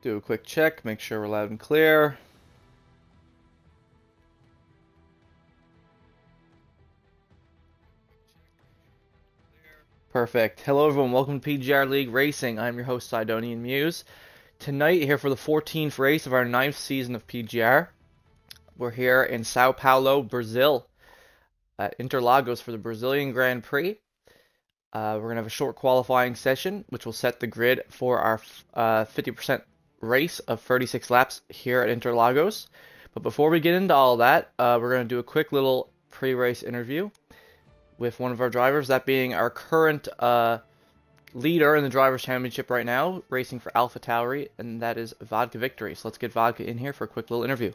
Do a quick check, make sure we're loud and clear. Perfect. Hello everyone, welcome to PGR League Racing. I'm your host Sidonian Muse. Tonight, here for the 14th race of our 9th season of PGR. We're here in Sao Paulo, Brazil, at Interlagos for the Brazilian Grand Prix. We're going to have a short qualifying session, which will set the grid for our 50% race of 36 laps here at Interlagos. But before we get into all that, we're going to do a quick little pre-race interview with one of our drivers, that being our current leader in the Drivers' Championship right now, racing for AlphaTauri, and that is Vodka Victory. So let's get Vodka in here for a quick little interview.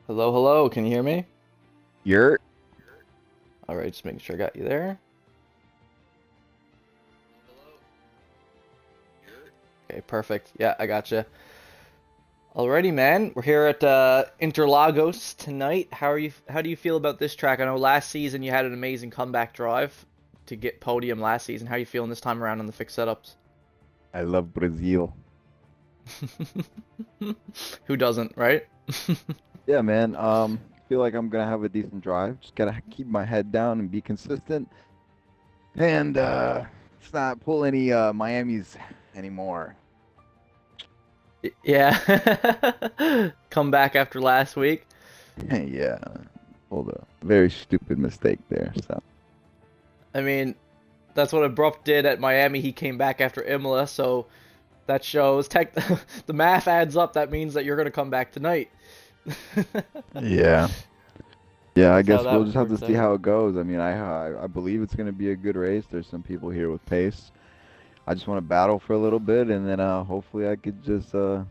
Hello, hello, can you hear me? You're Alright, just making sure I got you there. Okay, perfect. Yeah, I gotcha. Alrighty, man. We're here at Interlagos tonight. How do you feel about this track? I know last season you had an amazing comeback drive to get podium last season. How are you feeling this time around on the fixed setups? I love Brazil. Who doesn't, right? Yeah, man. Feel like I'm gonna have a decent drive. Just gotta keep my head down and be consistent. And let's not pull any Miami's anymore. Yeah. Come back after last week. Yeah. Pulled a very stupid mistake there. So I mean, that's what Abrupt did at Miami. He came back after Imola, so that shows the math adds up. That means that you're going to come back tonight. yeah. Yeah, I That's how guess we'll that just have to works see out. how it goes. I mean, I believe it's gonna be a good race. There's some people here with pace. I just want to battle for a little bit, and then hopefully I could just pull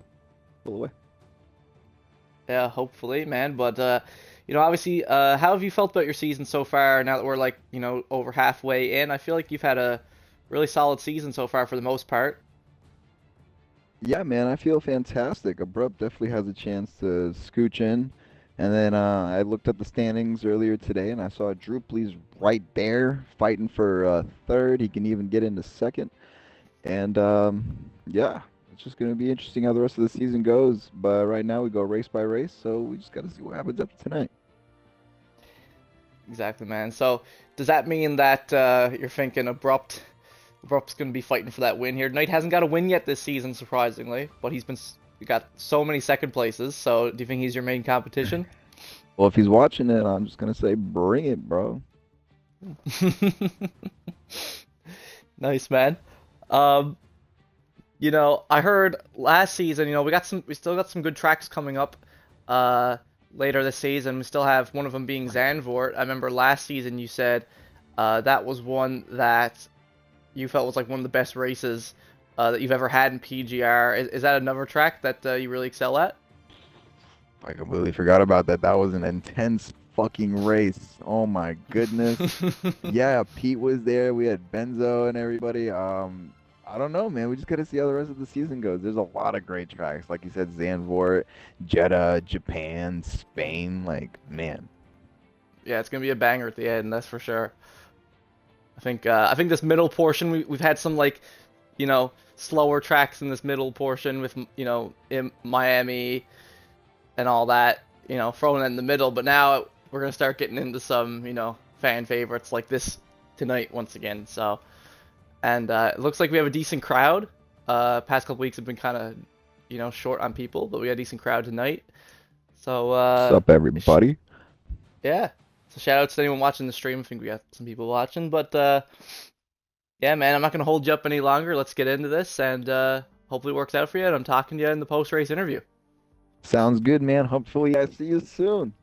away. Yeah, hopefully, man. But obviously, how have you felt about your season so far? Now that we're like, over halfway in, I feel like you've had a really solid season so far for the most part. Yeah, man, I feel fantastic. Abrupt definitely has a chance to scooch in. And then I looked at the standings earlier today and I saw Drupal's right there fighting for third. He can even get into second. And yeah, it's just going to be interesting how the rest of the season goes. But right now we go race by race, so we just got to see what happens up tonight. Exactly, man. So does that mean that you're thinking Abrupt's going to be fighting for that win here? Knight hasn't got a win yet this season, surprisingly, but he got so many second places. So do you think he's your main competition? Well, if he's watching it, I'm just going to say bring it, bro. Nice, man. Um, I heard last season, we still got some good tracks coming up later this season. We still have one of them being Zandvoort. I remember last season you said that was one that you felt was like one of the best races that you've ever had in PGR. Is that another track that you really excel at? I completely forgot about that. That was an intense fucking race. Oh my goodness. Yeah, Pete was there. We had Benzo and everybody. I don't know, man. We just gotta see how the rest of the season goes. There's a lot of great tracks, like you said, Zandvoort, Jeddah, Japan, Spain. Like, man. Yeah, it's gonna be a banger at the end, that's for sure. I think this middle portion we've had some like slower tracks in this middle portion with in Miami and all that, thrown in the middle. But now we're gonna start getting into some, fan favorites like this tonight once again. So, and it looks like we have a decent crowd. Past couple weeks have been kind of, short on people, but we had a decent crowd tonight. So, What's up, everybody? yeah. So shout out to anyone watching the stream. I think we got some people watching, but yeah, man, I'm not gonna hold you up any longer. Let's get into this, and hopefully it works out for you. And I'm talking to you in the post-race interview. Sounds good, man. Hopefully I see you soon.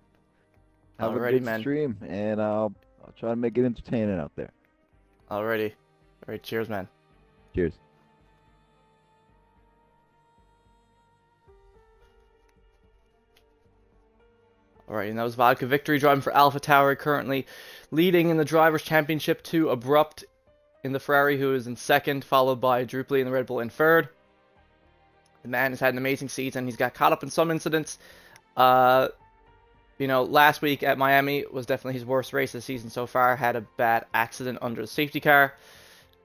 Have a Alrighty, good man. stream, and I'll try to make it entertaining out there. Alrighty. Alright, cheers, man. Cheers. Alright, and that was Vodka Victory driving for AlphaTauri, currently leading in the Drivers' Championship to Abrupt in the Ferrari, who is in second, followed by Drupally in the Red Bull in third. The man has had an amazing season. He's got caught up in some incidents. You know, last week at Miami was definitely his worst race of the season so far. Had a bad accident under the safety car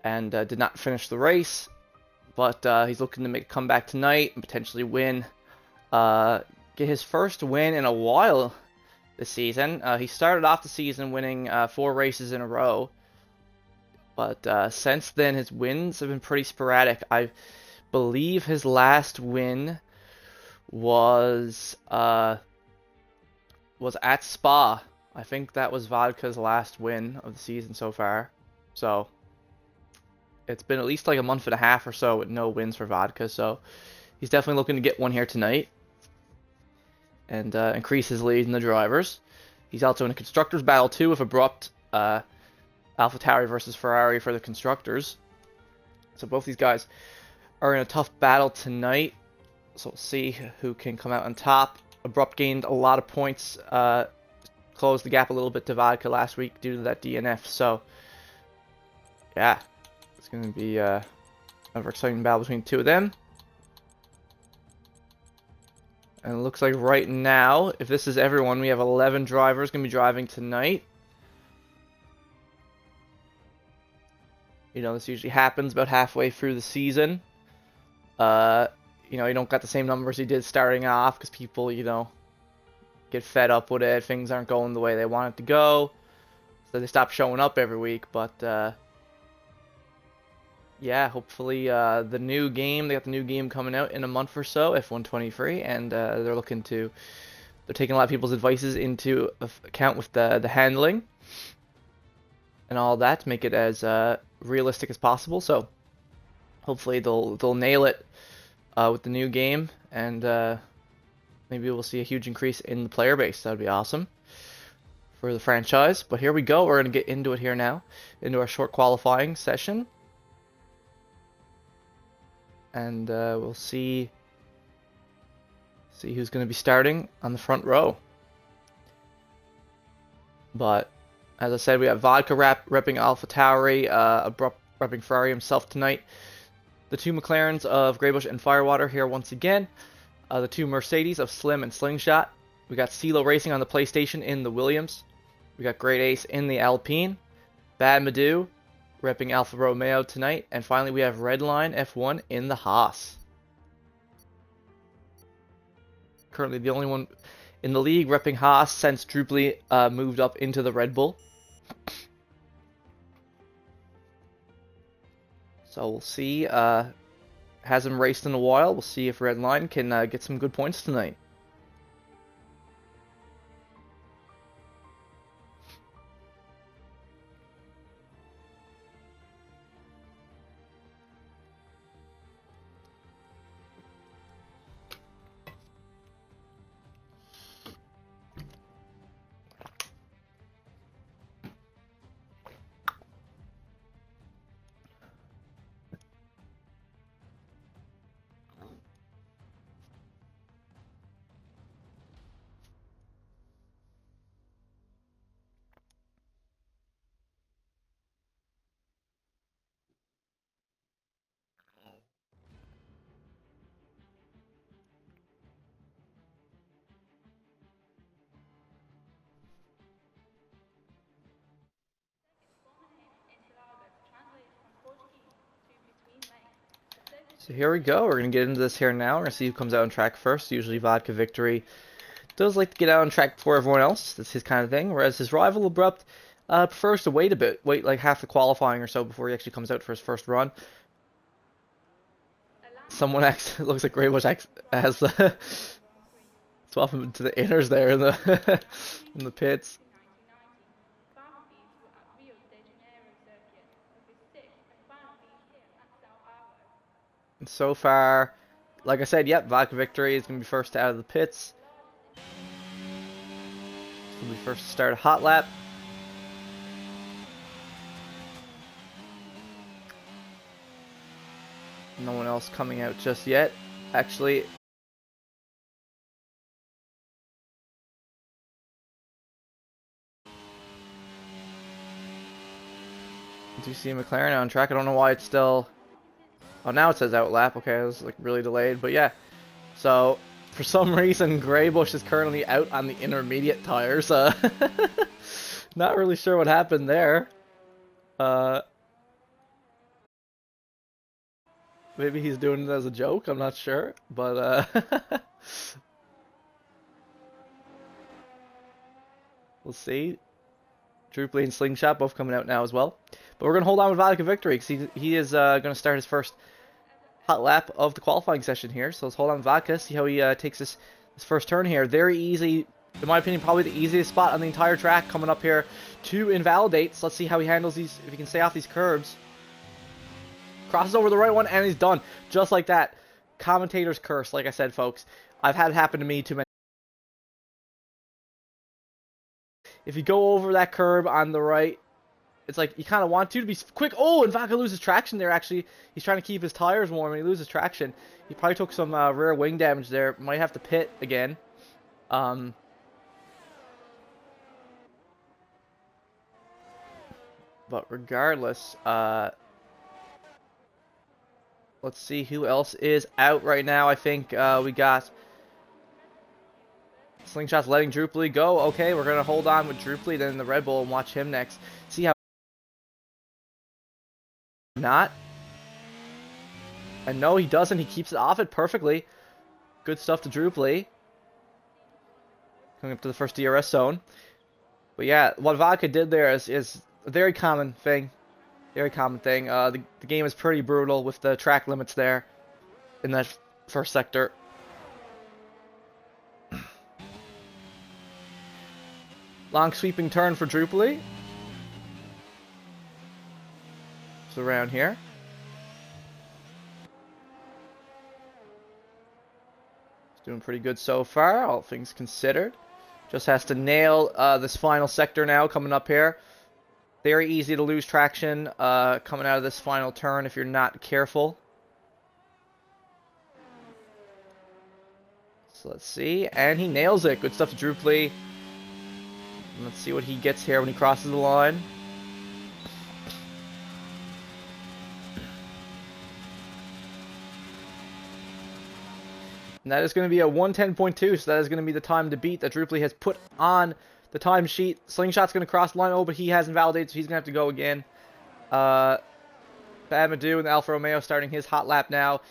and did not finish the race. But he's looking to make a comeback tonight and potentially win. Get his first win in a while this season. He started off the season winning 4 races in a row. But since then, his wins have been pretty sporadic. I believe his last win was at Spa. I think that was Vodka's last win of the season so far. So it's been at least like a month and a half or so with no wins for Vodka. So he's definitely looking to get one here tonight and increase his lead in the drivers. He's also in a constructors battle too with Abrupt, AlphaTauri versus Ferrari for the constructors. So both these guys are in a tough battle tonight. So we'll see who can come out on top. Abrupt gained a lot of points, closed the gap a little bit to Vodka last week due to that DNF. So yeah, it's going to be another exciting battle between the two of them. And it looks like right now, if this is everyone, we have 11 drivers going to be driving tonight. You know, this usually happens about halfway through the season. You know, you don't got the same numbers you did starting off because people, you know, get fed up with it. Things aren't going the way they want it to go. So they stop showing up every week. But, yeah, hopefully the new game, they got the new game coming out in a month or so, F123, and they're taking a lot of people's advices into account with the handling and all that to make it as realistic as possible. So hopefully they'll nail it with the new game, and maybe we'll see a huge increase in the player base. That would be awesome for the franchise. But here we go. We're going to get into it here now, into our short qualifying session. And we'll see who's going to be starting on the front row. But as I said, we have Vodka repping AlphaTauri, Abrupt repping Ferrari himself tonight. The two McLarens of Greybush and Firewater here once again. The two Mercedes of Slim and Slingshot. We got CeeLo Racing on the PlayStation in the Williams. We got Great Ace in the Alpine. Bad Madu repping Alfa Romeo tonight. And finally we have Redline F1 in the Haas. Currently the only one in the league repping Haas since Drupally moved up into the Red Bull. So we'll see. Hasn't raced in a while. We'll see if Redline can get some good points tonight. So here we go. We're going to get into this here now. We're going to see who comes out on track first. Usually Vodka Victory does like to get out on track before everyone else. That's his kind of thing. Whereas his rival Abrupt prefers to wait a bit. Wait like half the qualifying or so before he actually comes out for his first run. Someone actually looks like Greybush has swap him to the inners there in the in the pits. And so far, like I said, yep, Vodka Victory is going to be first out of the pits. He's going to be first to start a hot lap. No one else coming out just yet. Actually, Do you see McLaren on track? I don't know why it's still... Oh, now it says outlap. Okay, it was like really delayed, but yeah. So, for some reason, Greybush is currently out on the intermediate tires. Not really sure what happened there. Maybe he's doing it as a joke, I'm not sure. But, we'll see. Druply and Slingshot both coming out now as well. But we're going to hold on with Vodka Victory because he is going to start his first hot lap of the qualifying session here. So let's hold on with Vodka, see how he takes this first turn here. Very easy, in my opinion, probably the easiest spot on the entire track coming up here to invalidate. So let's see how he handles these, if he can stay off these curbs. Crosses over the right one and he's done. Just like that. Commentator's curse, like I said, folks. I've had it happen to me too many. If you go over that curb on the right, it's like you kind of want to be quick. Oh, and Vodka loses traction there, actually. He's trying to keep his tires warm and he loses traction. He probably took some rear wing damage there. Might have to pit again. But regardless, let's see who else is out right now. I think we got Slingshot's letting Druply go. Okay, we're going to hold on with Druply, then the Red Bull, and watch him next. See how... Not. And no, he doesn't. He keeps it off it perfectly. Good stuff to Druply. Coming up to the first DRS zone. But yeah, what Vodka did there is a very common thing. Very common thing. The game is pretty brutal with the track limits there in that first sector. Long sweeping turn for Druply. It's around here. It's doing pretty good so far, all things considered. Just has to nail this final sector now coming up here. Very easy to lose traction coming out of this final turn if you're not careful. So let's see. And he nails it. Good stuff to Druply. Let's see what he gets here when he crosses the line. And that is going to be a 110.2, so that is going to be the time to beat that Druply has put on the timesheet. Slingshot's going to cross the line. Oh, but he hasn't validated, so he's going to have to go again. Babadoo and the Alfa Romeo starting his hot lap now.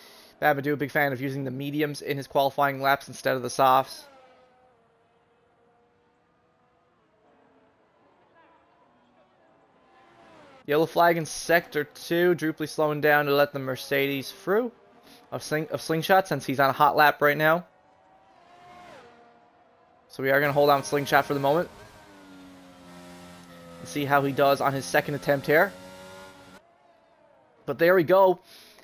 Babadoo, a big fan of using the mediums in his qualifying laps instead of the softs. Yellow flag in Sector 2. Druply slowing down to let the Mercedes through of Slingshot since he's on a hot lap right now. So we are going to hold on with Slingshot for the moment. Let's see how he does on his second attempt here. But there we go.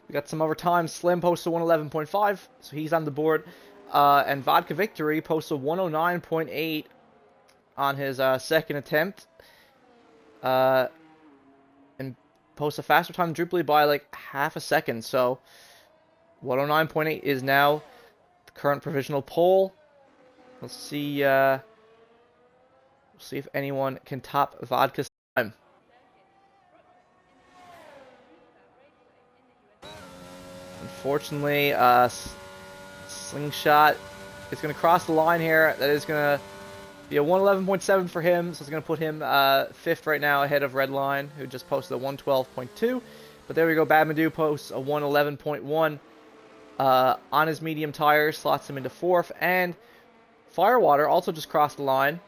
We got some overtime. Slim posts a 111.5, so he's on the board. And Vodka Victory posts a 109.8 on his second attempt. And posts a faster time than Druply by like half a second. So 109.8 is now the current provisional poll. Let's see. We'll see if anyone can top Vodka's time. Unfortunately, Slingshot is going to cross the line here. That is going to be a 111.7 for him, so it's going to put him 5th right now ahead of Redline, who just posted a 112.2. But there we go, Babadoo posts a 111.1 on his medium tires, slots him into 4th, and Firewater also just crossed the line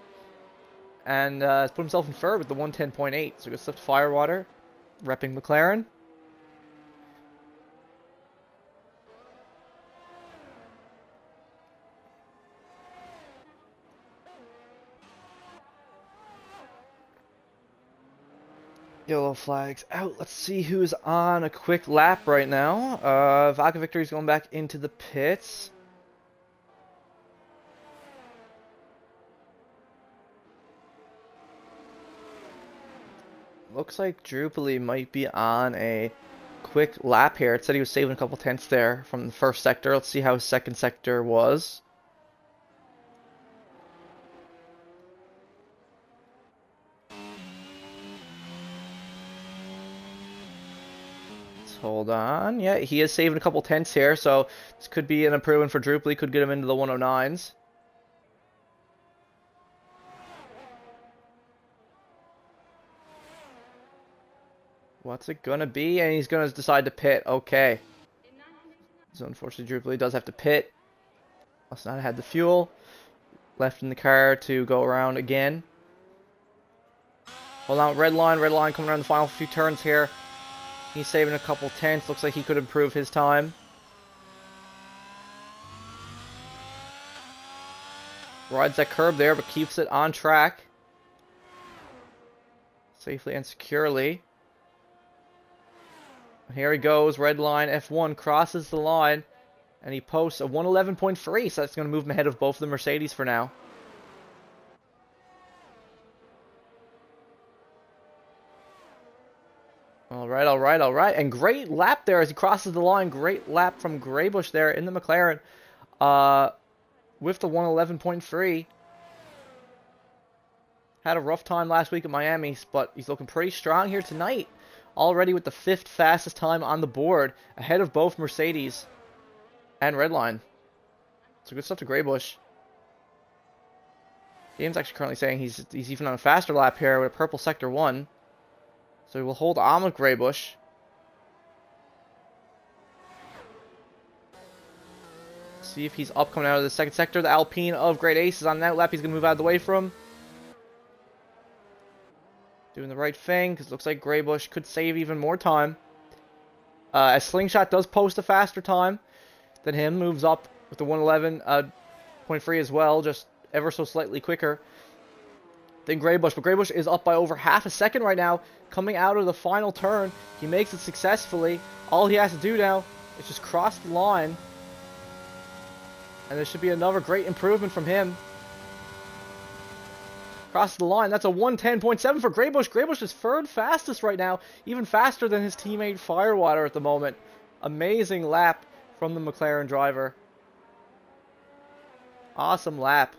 and has put himself in 3rd with the 110.8. So good stuff to Firewater, repping McLaren. Yellow flags out. Let's see who's on a quick lap right now. Vodka Victory's going back into the pits. Looks like Druply might be on a quick lap here. It said he was saving a couple tenths there from the first sector. Let's see how his second sector was. Hold on. Yeah, he is saving a couple tenths here, so this could be an improvement for Droop. Could get him into the 109s. What's it gonna be? And he's gonna decide to pit. Okay. So unfortunately, Droop does have to pit. Must not have had the fuel left in the car to go around again. Hold on, red line coming around the final few turns here. He's saving a couple tenths. Looks like he could improve his time. Rides that curb there, but keeps it on track. Safely and securely. Here he goes, red line, F1, crosses the line, and he posts a 111.3, so that's going to move him ahead of both of the Mercedes for now. Alright, and great lap there as he crosses the line, great lap from Graybush there in the McLaren, with the 111.3. Had a rough time last week at Miami, but he's looking pretty strong here tonight. Already with the 5th fastest time on the board, ahead of both Mercedes and Redline. So good stuff to Graybush. Game's actually currently saying he's even on a faster lap here with a purple sector 1. So he will hold on with Graybush. See if he's up coming out of the second sector. The Alpine of Great Ace is on that lap. He's going to move out of the way from him. Doing the right thing, because it looks like Graybush could save even more time. As Slingshot does post a faster time than him, moves up with the 111.3 as well, just ever so slightly quicker than Graybush. But Graybush is up by over half a second right now, coming out of the final turn. He makes it successfully. All he has to do now is just cross the line. And there should be another great improvement from him. Across the line, that's a 110.7 for Graybush. Graybush is third fastest right now, even faster than his teammate Firewater at the moment. Amazing lap from the McLaren driver. Awesome lap.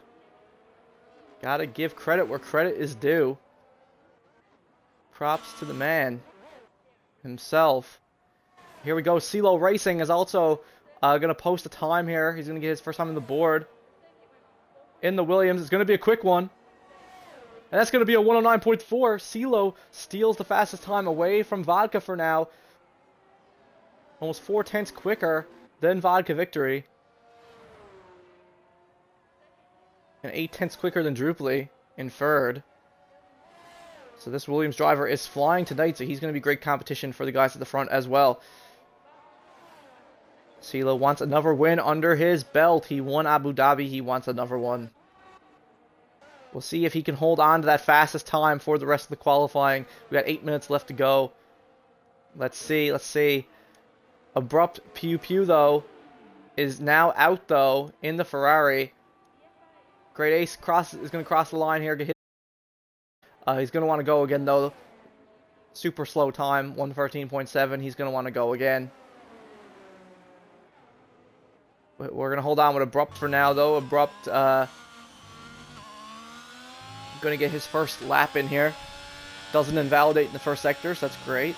Gotta give credit where credit is due. Props to the man himself. Here we go. CeeLo Racing is also going to post a time here. He's going to get his first time on the board. In the Williams. It's going to be a quick one. And that's going to be a 109.4. CeeLo steals the fastest time away from Vodka for now. Almost 4 tenths quicker than Vodka Victory. And 8 tenths quicker than Drupally in third. So this Williams driver is flying tonight, so he's going to be great competition for the guys at the front as well. CeeLo wants another win under his belt. He won Abu Dhabi. He wants another one. We'll see if he can hold on to that fastest time for the rest of the qualifying. We got 8 minutes left to go. Let's see. Abrupt Pew Pew, though, is now out, though, in the Ferrari. Great Ace is going to cross the line here. Get hit. He's going to want to go again, though. Super slow time, 113.7. He's going to want to go again. We're going to hold on with Abrupt for now, though. Abrupt, going to get his first lap in here. Doesn't invalidate in the first sector, so that's great.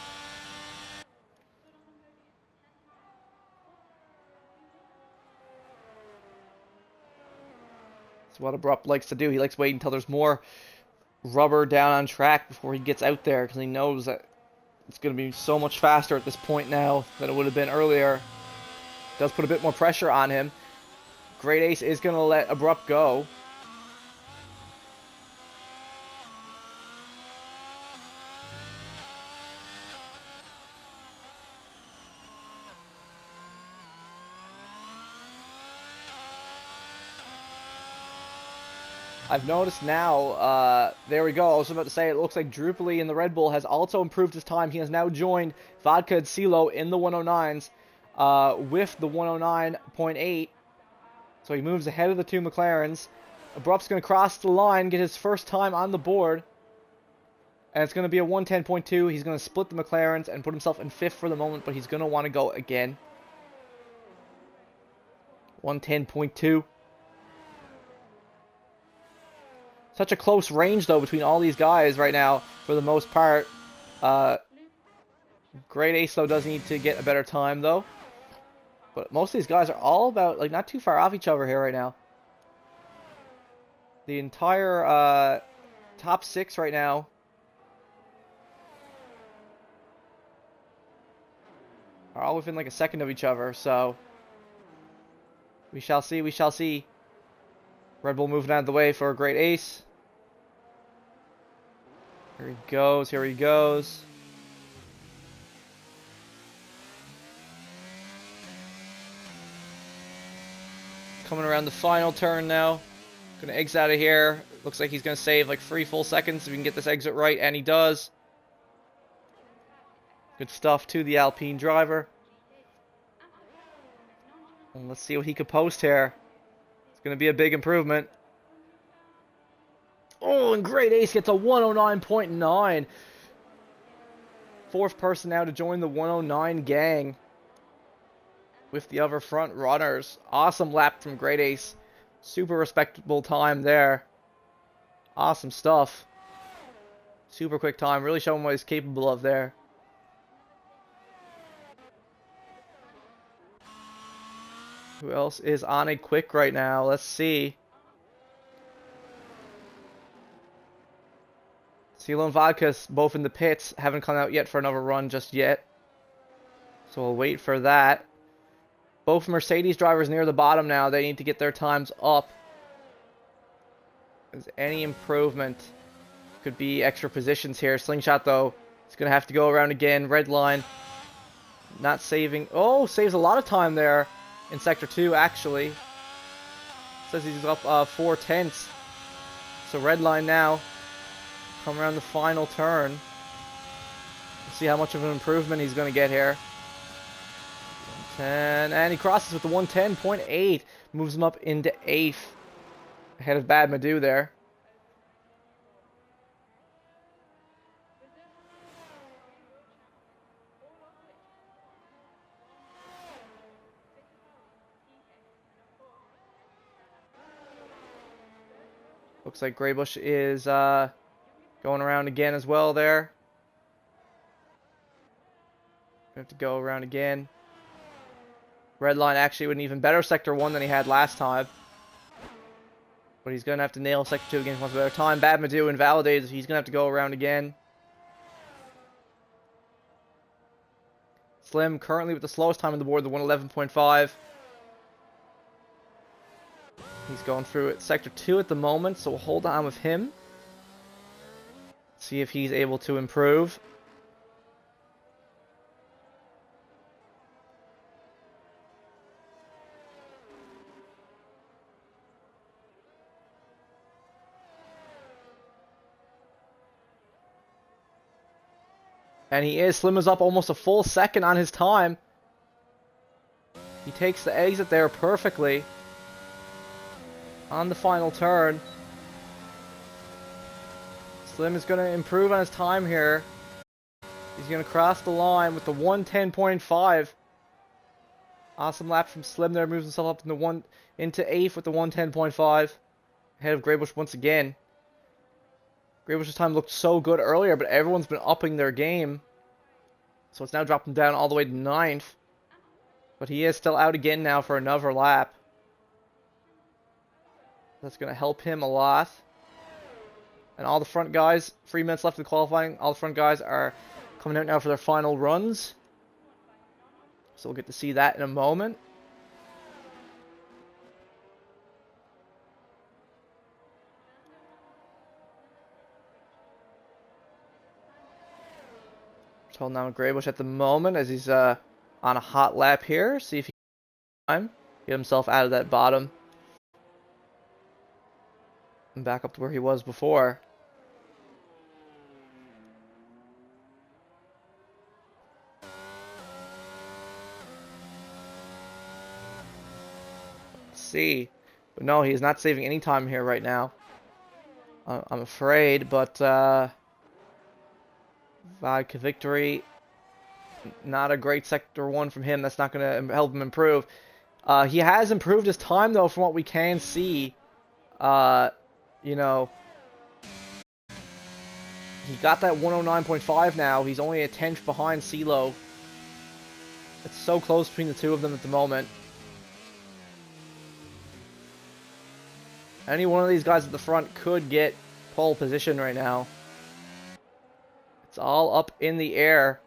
That's what Abrupt likes to do. He likes waiting until there's more rubber down on track before he gets out there, because he knows that it's going to be so much faster at this point now than it would have been earlier. Does put a bit more pressure on him. Great Ace is going to let Abrupt go. I've noticed now, there we go, I was about to say, it looks like Drupally in the Red Bull has also improved his time. He has now joined Vodka and CeeLo in the 109s with the 109.8. So he moves ahead of the two McLarens. Abrupt's going to cross the line, get his first time on the board. And it's going to be a 110.2. He's going to split the McLarens and put himself in 5th for the moment, but he's going to want to go again. 110.2. Such a close range, though, between all these guys right now, for the most part. Great Ace, though, does need to get a better time, though. But most of these guys are all about, like, not too far off each other here right now. The entire top 6 right now are all within like a second of each other, so we shall see, we shall see. Red Bull moving out of the way for a Great Ace. Here he goes, here he goes. Coming around the final turn now. Gonna exit out of here. Looks like he's gonna save like 3 full seconds if we can get this exit right, and he does. Good stuff to the Alpine driver. And let's see what he could post here. It's gonna be a big improvement. Oh, and Great Ace gets a 109.9. Fourth person now to join the 109 gang with the other front runners. Awesome lap from Great Ace. Super respectable time there. Awesome stuff. Super quick time. Really showing what he's capable of there. Who else is on a quick right now? Let's see. CeeLo and Vodka's both in the pits. Haven't come out yet for another run just yet. So we'll wait for that. Both Mercedes drivers near the bottom now. They need to get their times up. Is any improvement? Could be extra positions here. Slingshot, though, it's going to have to go around again. Red line. Not saving. Oh, saves a lot of time there in Sector 2, actually. Says he's up 4/10. So red line now. Come around the final turn. Let's see how much of an improvement he's going to get here. 110, and he crosses with the 110.8. Moves him up into 8th. Ahead of Bad Madu there. Looks like Graybush is going around again as well there. We have to go around again. Redline actually with an even better Sector 1 than he had last time. But he's going to have to nail Sector 2 again if he wants a better time. Bad Madu invalidated. He's going to have to go around again. Slim currently with the slowest time on the board, the 111.5. He's going through it. Sector 2 at the moment, so we'll hold on with him. See if he's able to improve. And he is. Slim is up almost a full second on his time. He takes the exit there perfectly. On the final turn. Slim is going to improve on his time here. He's going to cross the line with the 110.5. Awesome lap from Slim there. Moves himself up into 8th with the 110.5. Ahead of Graybush once again. Graybush's time looked so good earlier, but everyone's been upping their game. So it's now dropping down all the way to 9th. But he is still out again now for another lap. That's going to help him a lot. And all the front guys, 3 minutes left of qualifying, all the front guys are coming out now for their final runs. So we'll get to see that in a moment. Just holding on with Graybush at the moment as he's on a hot lap here. See if he can get himself out of that bottom. And back up to where he was before. Let's see. But no, he's not saving any time here right now. I'm afraid, but Vodka victory. Not a great Sector 1 from him. That's not going to help him improve. He has improved his time, though, from what we can see. You know, He got that 109.5 now. He's only a tenth behind CeeLo. It's so close between the two of them at the moment. Any one of these guys at the front could get pole position right now. It's all up in the air.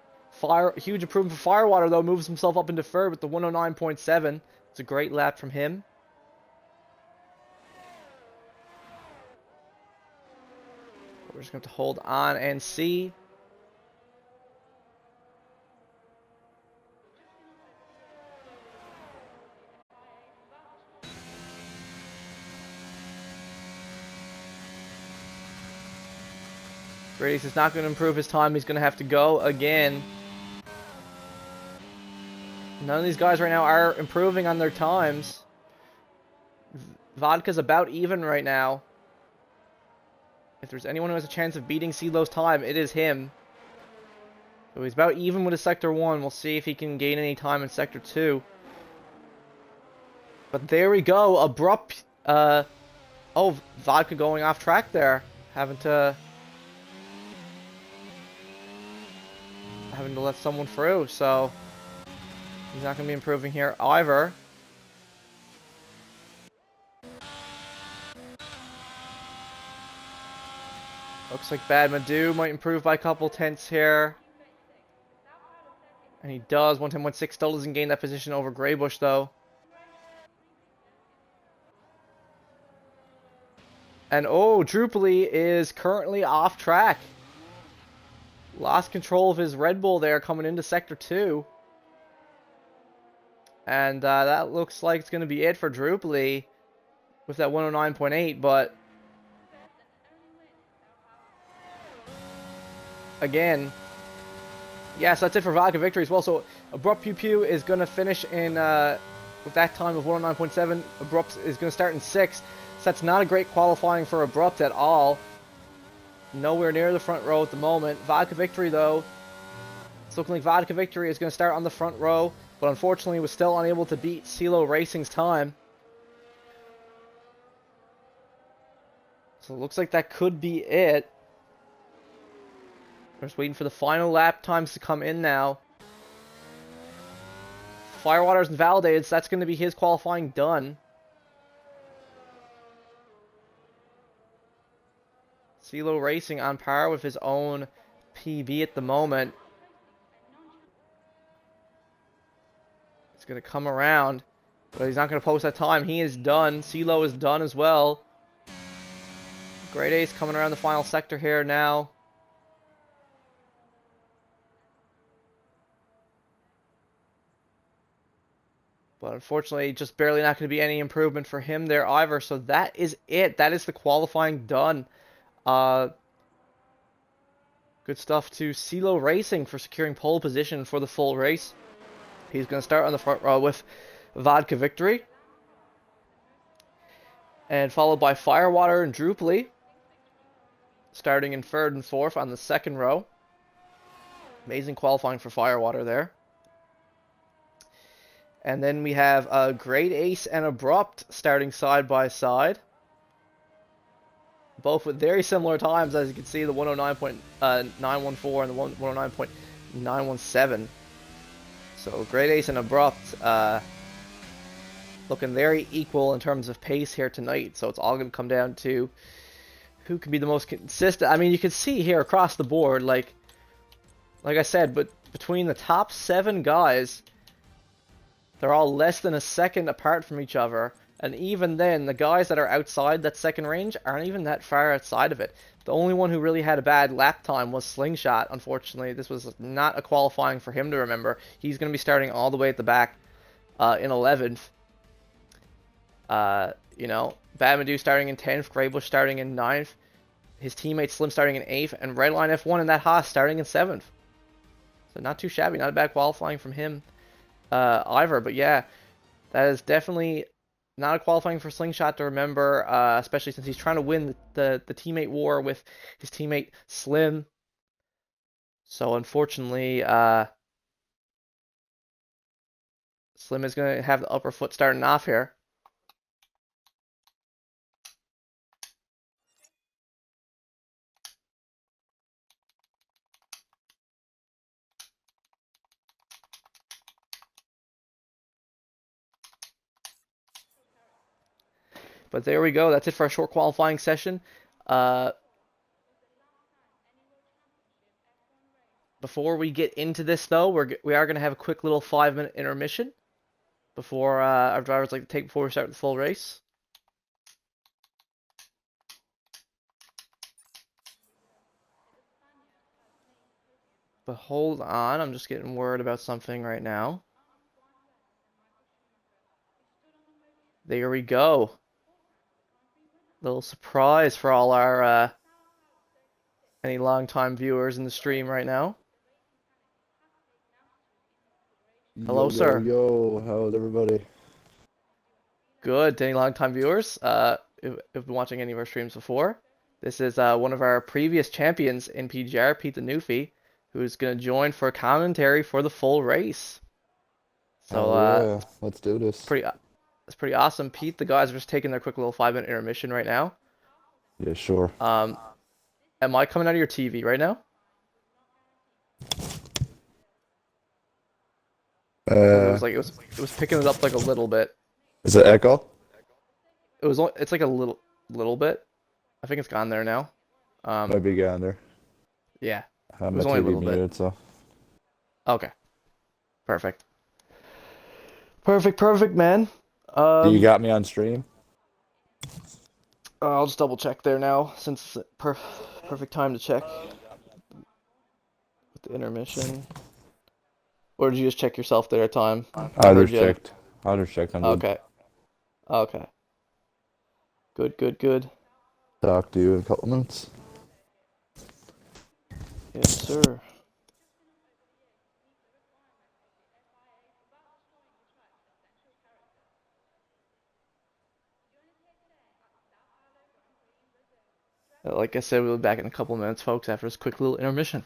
Huge improvement for Firewater, though, moves himself up into third with the 109.7. It's a great lap from him. We're just going to hold on and see. Grace is not going to improve his time. He's going to have to go again. None of these guys right now are improving on their times. Vodka's about even right now. If there's anyone who has a chance of beating CeeLo's time, it is him. So he's about even with his Sector 1. We'll see if he can gain any time in Sector 2. But there we go. Abrupt. Oh, Vodka going off track there. Having to let someone through. So he's not going to be improving here either. Looks like Bad Madu might improve by a couple tenths here. And he does. 110.6 still doesn't gain that position over Greybush, though. And oh, Drupally is currently off track. Lost control of his Red Bull there coming into Sector 2. And that looks like it's going to be it for Drupally with that 109.8, but again, yes, that's it for Vodka Victory as well. So Abrupt Pew Pew is going to finish in with that time of 109.7. Abrupt is going to start in 6th. So that's not a great qualifying for Abrupt at all. Nowhere near the front row at the moment. Vodka Victory, though, it's looking like Vodka Victory is going to start on the front row, but unfortunately was still unable to beat CeeLo Racing's time. So it looks like that could be it. We're just waiting for the final lap times to come in now. Firewater's invalidated, so that's going to be his qualifying done. CeeLo Racing on par with his own PB at the moment. He's going to come around, but he's not going to post that time. He is done. CeeLo is done as well. Great Ace coming around the final sector here now. But unfortunately, just barely not going to be any improvement for him there either. So that is it. That is the qualifying done. Good stuff to CeeLo Racing for securing pole position for the full race. He's going to start on the front row with Vodka Victory. And followed by Firewater and Drupally, starting in 3rd and 4th on the 2nd row. Amazing qualifying for Firewater there. And then we have Great Ace and Abrupt starting side by side. Both with very similar times, as you can see, the 109.914 and the 109.917. So Great Ace and Abrupt looking very equal in terms of pace here tonight. So it's all going to come down to who can be the most consistent. I mean, you can see here across the board, like I said, but between the top 7 guys, they're all less than a second apart from each other. And even then, the guys that are outside that second range aren't even that far outside of it. The only one who really had a bad lap time was Slingshot, unfortunately. This was not a qualifying for him to remember. He's going to be starting all the way at the back in 11th. You know, Badmadu starting in 10th, Greybush starting in 9th, his teammate Slim starting in 8th, and Redline F1 and that Haas starting in 7th. So not too shabby, not a bad qualifying from him either. But yeah, that is definitely not a qualifying for Slingshot to remember, especially since he's trying to win the teammate war with his teammate Slim. So unfortunately, Slim is going to have the upper foot starting off here. But there we go. That's it for our short qualifying session. Uh, Before we get into this, though, we are going to have a quick little 5-minute intermission before our drivers like to take before we start the full race. But hold on, I'm just getting word about something right now. There we go. Little surprise for all our any longtime viewers in the stream right now. Hello, Yo, yo, sir. yo, how's everybody? Good. To any longtime viewers, if been watching any of our streams before, this is one of our previous champions in PGR, Pete the Newfie, who's going to join for commentary for the full race. So Hell yeah, let's do it's this. pretty awesome. Pete, the guys are just taking their quick little 5-minute intermission right now. Yeah, sure. Am I coming out of your TV right now? Because it was picking it up like a little bit. Is it echo? It's like a little bit. I think it's gone there now. Might be getting there. Yeah, it My was only a TV little bit. muted, so. Okay, perfect. Perfect, man. You got me on stream? I'll just double check there now, since it's perfect time to check with the intermission. Or did you just check yourself there at time? I just checked. I'm good. Okay. Good. Talk to you in a couple minutes. Yes, sir. Like I said, we'll be back in a couple minutes, folks, after this quick little intermission.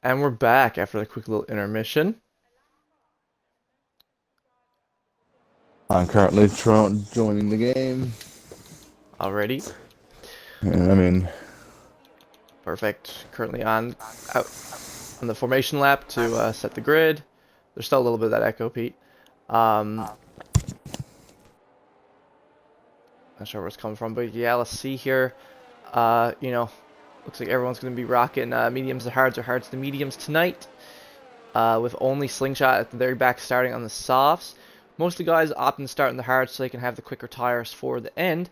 And we're back after the quick little intermission. I'm currently joining the game. Already. Yeah, Perfect. Currently out on the formation lap to set the grid. There's still a little bit of that echo, Pete. Not sure where it's coming from, but yeah, let's see here. You know, looks like everyone's going to be rocking mediums to hards or hards to mediums tonight. With only Slingshot at the very back starting on the softs. Most of the guys opting to start in the hards so they can have the quicker tires for the end.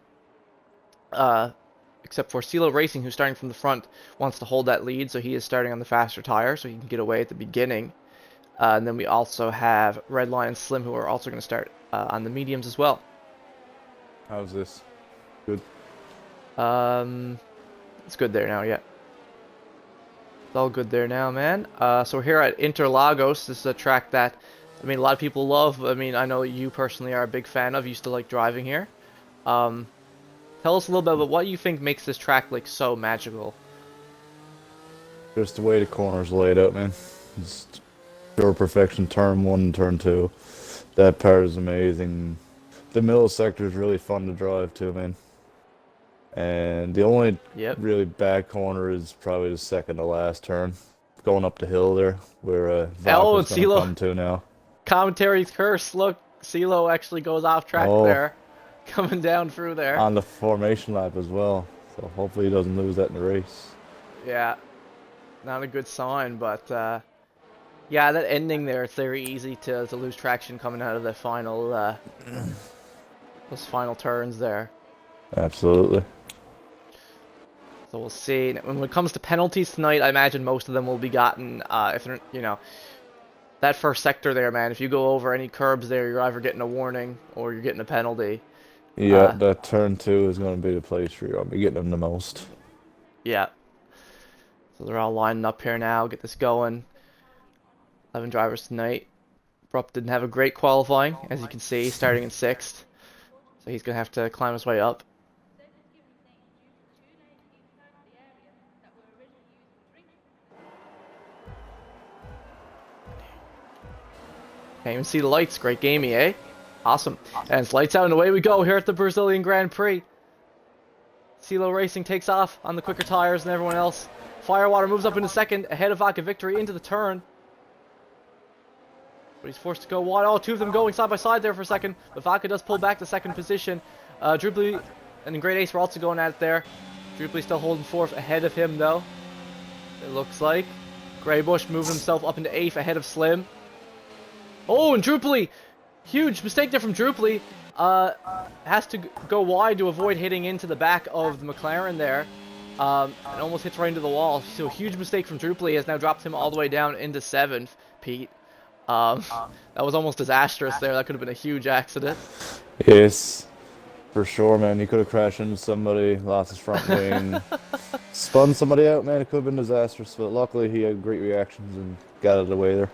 Except for CeeLo Racing, who's starting from the front, wants to hold that lead, so he is starting on the faster tire so he can get away at the beginning. And then we also have Redline and Slim, who are also going to start on the mediums as well. How's this? Good. It's good there now, yeah. It's all good there now, man. So we're here at Interlagos. This is a track that, I mean, a lot of people love. I mean, I know you personally are a big fan of. You used to like driving here. Tell us a little bit about what you think makes this track like so magical. Just the way the corners laid out, man. It's pure perfection. Turn 1 and turn 2. That part is amazing. The middle sector is really fun to drive too, man. And the only really bad corner is probably the second to last turn, going up the hill there, where Vodka's going to come to now. Commentary's curse. Look, CeeLo actually goes off track there, coming down through there. On the formation lap as well, so hopefully he doesn't lose that in the race. Yeah, not a good sign, but yeah, that ending there, it's very easy to lose traction coming out of the final, those final turns there. Absolutely. So we'll see. When it comes to penalties tonight, I imagine most of them will be gotten, if they're, you know, that first sector there, man. If you go over any curbs there, you're either getting a warning or you're getting a penalty. Yeah, that turn 2 is going to be the place where you're going to be getting them the most. Yeah. So they're all lining up here now. Get this going. 11 drivers tonight. Brupp didn't have a great qualifying, as you can see, starting in 6th. So he's going to have to climb his way up. Can't even see the lights. Great gamey, eh? Awesome. And it's lights out and away we go here at the Brazilian Grand Prix. CeeLo Racing takes off on the quicker tires than everyone else. Firewater moves up into second, ahead of Vodka Victory into the turn. But he's forced to go wide. Oh, two of them going side by side there for a second. But Vodka does pull back to second position. Druply and the Great Ace were also going at it there. Druply still holding 4th ahead of him, though. It looks like. Greybush moving himself up into 8th ahead of Slim. Oh, and Druply! Huge mistake there from Druply. Has to go wide to avoid hitting into the back of the McLaren there. And almost hits right into the wall. So a huge mistake from Druply has now dropped him all the way down into 7th, Pete. That was almost disastrous there. That could have been a huge accident. Yes, for sure, man. You could have crashed into somebody, lost his front wing, spun somebody out, man. It could have been disastrous, but luckily he had great reactions and got out of the way there.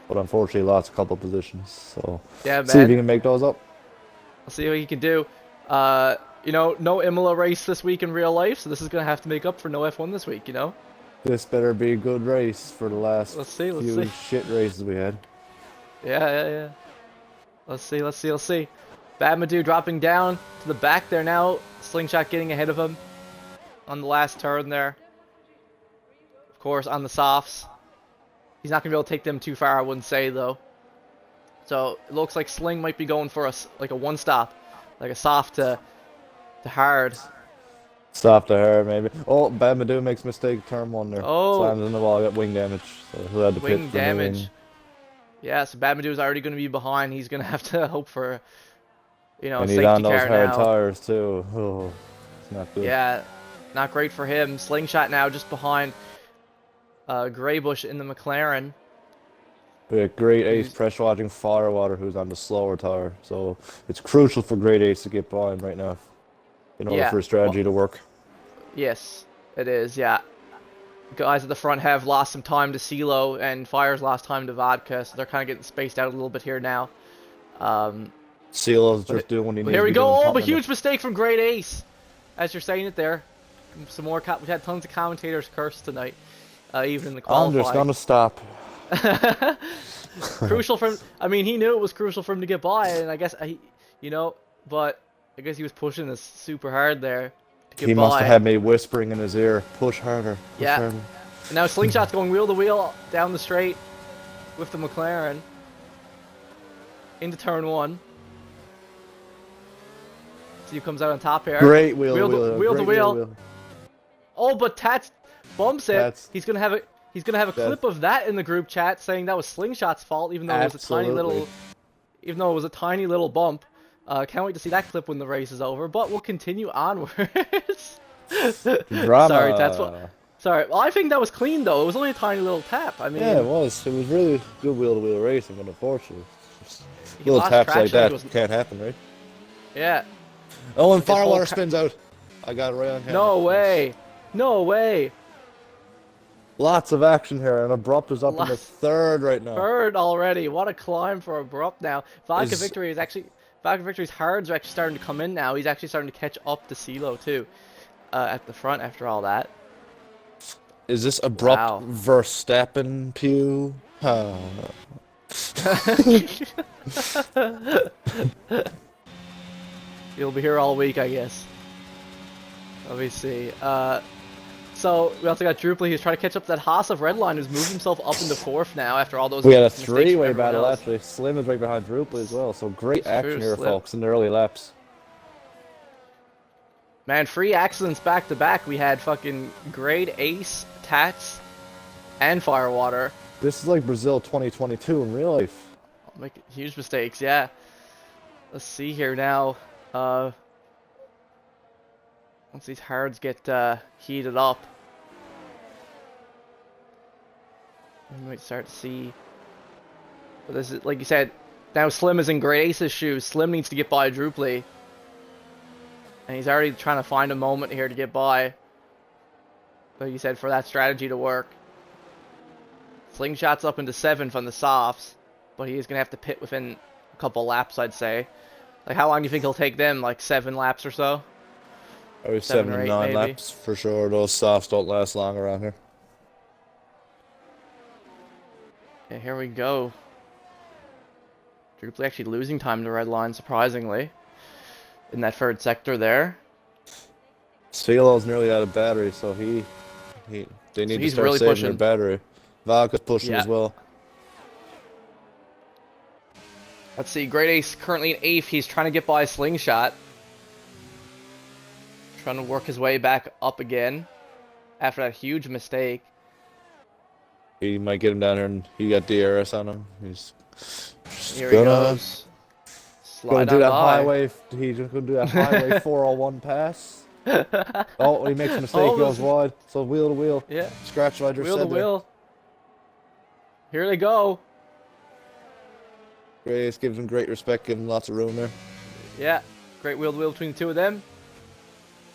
But unfortunately lost a couple positions, so yeah, man. See if he can make those up. I'll see what he can do. You know, no Imola race this week in real life, so this is going to have to make up for no F1 this week, you know? This better be a good race for the last few shit races we had. Yeah. Let's see. Badmadou dropping down to the back there now. Slingshot getting ahead of him on the last turn there. Of course, on the softs. He's not going to be able to take them too far, I wouldn't say, though. So, it looks like Sling might be going for like a one-stop. Like a soft to hard. Stop to hard, maybe. Oh, Badmadou makes a mistake, turn 1 there. Oh. Slams in the wall, got wing damage. So he'll have to wing pit damage. wing. Yeah, so Badmadou's already going to be behind. He's going to have to hope for, you know, and safety he's on those car hard now. tires, too. Oh, it's not good. Yeah, not great for him. Slingshot now just behind Greybush in the McLaren. We got Great Ace pressure watching Firewater, who's on the slower tire. So it's crucial for Great Ace to get by him right now in order for his strategy to work. Yes, it is, yeah. Guys at the front have lost some time to CeeLo, and Fire's lost time to Vodka, so they're kind of getting spaced out a little bit here now. CeeLo's just doing what he needs here we to go. do. Oh, but huge mistake from Great Ace. As you're saying it there. Some more. We've had tons of commentators curse tonight, even in the qualifying. I'm just gonna stop. Crucial for him. I mean, he knew it was crucial for him to get by, and I guess you know, but I guess he was pushing this super hard there to get by. He must have had me whispering in his ear, "Push harder." Push harder. And now Slingshot's going wheel to wheel down the straight with the McLaren into turn 1. See who comes out on top here. Great wheel to Wheel wheel. to Great wheel. Oh, but Tats bumps it. Tats. He's gonna have a clip of that in the group chat saying that was Slingshot's fault, even though it was a tiny little, bump. Can't wait to see that clip when the race is over. But we'll continue onwards. Drama. Sorry, Tats. Sorry. Well, I think that was clean though. It was only a tiny little tap. I mean. Yeah, it was. It was really good wheel-to-wheel racing, but unfortunately, He little lost taps like traction, that can't happen, right? Yeah. Oh, and His whole Firewater spins out. I got it right on camera. No way. No way. Lots of action here, and Abrupt is up in the third right now. Third already. What a climb for Abrupt now. Vodka Victory's hards are actually starting to come in now. He's actually starting to catch up to CeeLo too, at the front after all that. Is this Abrupt Verstappen pew? You'll be here all week, I guess. Let me see. So we also got Drupal. He's trying to catch up to that Haas of Redline, who's moved himself up into fourth now after all those. We had a mistakes from three-way everyone battle else. actually. Slim is right behind Drupal as well, so great That's action true, here, Slim. folks, in the early laps. Man, 3 accidents back to back. We had fucking Grade Ace, Tats, and Firewater. This is like Brazil 2022 in real life. Making huge mistakes, yeah. Let's see here now. Once these hards get heated up, we might start to see. But this is, like you said, now Slim is in Grade Ace's shoes. Slim needs to get by Drupal. And he's already trying to find a moment here to get by. Like you said, for that strategy to work. Slingshot's up into 7 from the softs, but he is going to have to pit within a couple laps, I'd say. Like, how long do you think he'll take them? Like 7 laps or so? Probably 7 to 9 laps for sure. Those softs don't last long around here. Yeah, here we go. Drupal actually losing time to Redline, surprisingly. In that third sector there. CeeLo's nearly out of battery, so they need to start really saving pushing. their battery. Vodka's pushing as well. Let's see, Great Ace currently in 8th. He's trying to get by Slingshot. Trying to work his way back up again after that huge mistake. He might get him down here, and he got DRS on him. Here he goes. Gonna do that highway. He's gonna do that highway 401 pass. Oh, he makes a mistake. Goes wide. So wheel to wheel. Yeah. Scratch like I just Wheel said to wheel. Here they go. Grace gives him great respect, gives him lots of room there. Yeah. Great wheel to wheel between the two of them.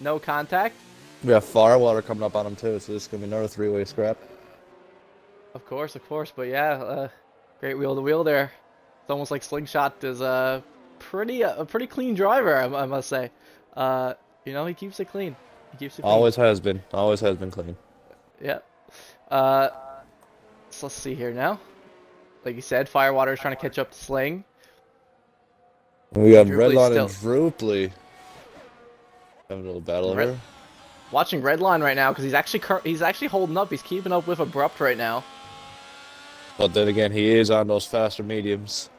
No contact. We have Firewater coming up on him too, so this is gonna be another 3-way scrap. Of course. But yeah, great wheel to wheel there. It's almost like Slingshot is a pretty clean driver, I must say. You know, he keeps it clean. Always has been clean. Yeah. So let's see here now. Like you said, Firewater is trying to catch up to Sling. We got Redline and Drupal having a little battle here. Watching Redline right now because he's actually holding up. He's keeping up with Abrupt right now. But then again, he is on those faster mediums.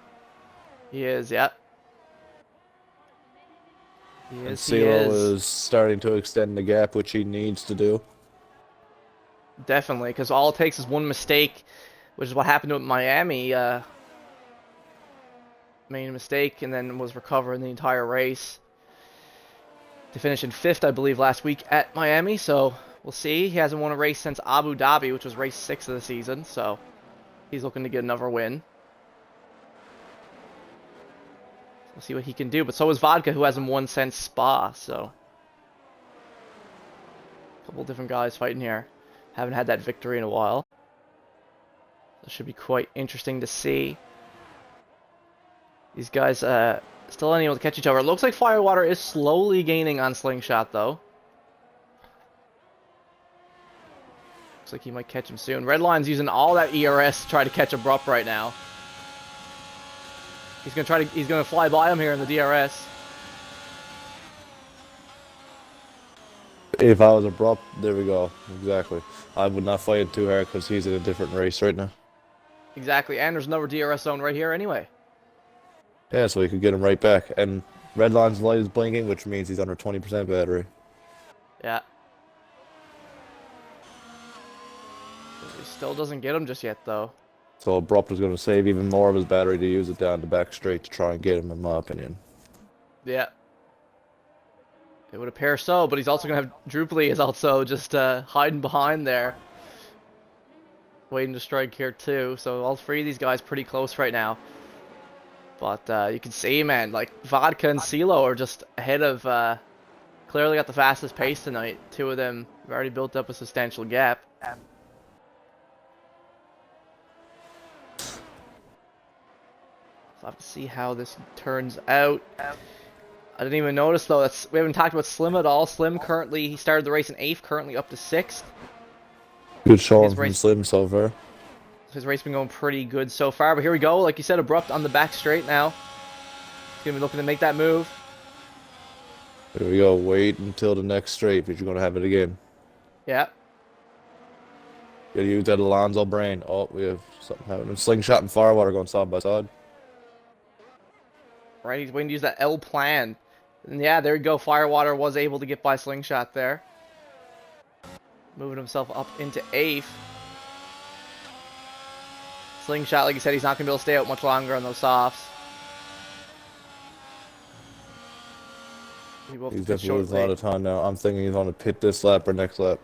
He is, yeah. He is. CeeLo is starting to extend the gap, which he needs to do. Definitely, because all it takes is one mistake, which is what happened to Miami. Made a mistake and then was recovering the entire race to finish in 5th, I believe, last week at Miami. So we'll see. He hasn't won a race since Abu Dhabi, which was race 6 of the season. So he's looking to get another win. We'll see what he can do. But so is Vodka, who hasn't won since Spa. So a couple different guys fighting here. Haven't had that victory in a while. That should be quite interesting to see. These guys still unable to catch each other. It looks like Firewater is slowly gaining on Slingshot, though. Looks like he might catch him soon. Redline's using all that ERS to try to catch Abrupt right now. He's gonna fly by him here in the DRS. If I was Abrupt, there we go. Exactly. I would not fight it too hard because he's in a different race right now. Exactly, and there's another DRS zone right here anyway. Yeah, so he could get him right back. And Red line's light is blinking, which means he's under 20% battery. Yeah. He still doesn't get him just yet, though. So Abrupt is going to save even more of his battery to use it down the back straight to try and get him, in my opinion. Yeah. It would appear so, but he's also going to have... Drupally is also just hiding behind there. Waiting to strike here, too. So all three of these guys pretty close right now. But you can see, man, like, Vodka and CeeLo are just ahead of... clearly got the fastest pace tonight. Two of them have already built up a substantial gap. So I have to see how this turns out. I didn't even notice, though, we haven't talked about Slim at all. Slim currently, he started the race in 8th, currently up to 6th. Good showing from Slim so far. His race been going pretty good so far, but here we go. Like you said, Abrupt on the back straight now. He's going to be looking to make that move. Here we go. Wait until the next straight, because you're going to have it again. Yeah. Gotta use that Alonso brain. Oh, we have something happening. Slingshot and Firewater going side by side. Right, he's waiting to use that L plan. And yeah, there you go. Firewater was able to get by Slingshot there. Moving himself up into 8th. Slingshot, like you said, he's not going to be able to stay out much longer on those softs. He's definitely losing a lot of time now. I'm thinking he's on to pit this lap or next lap.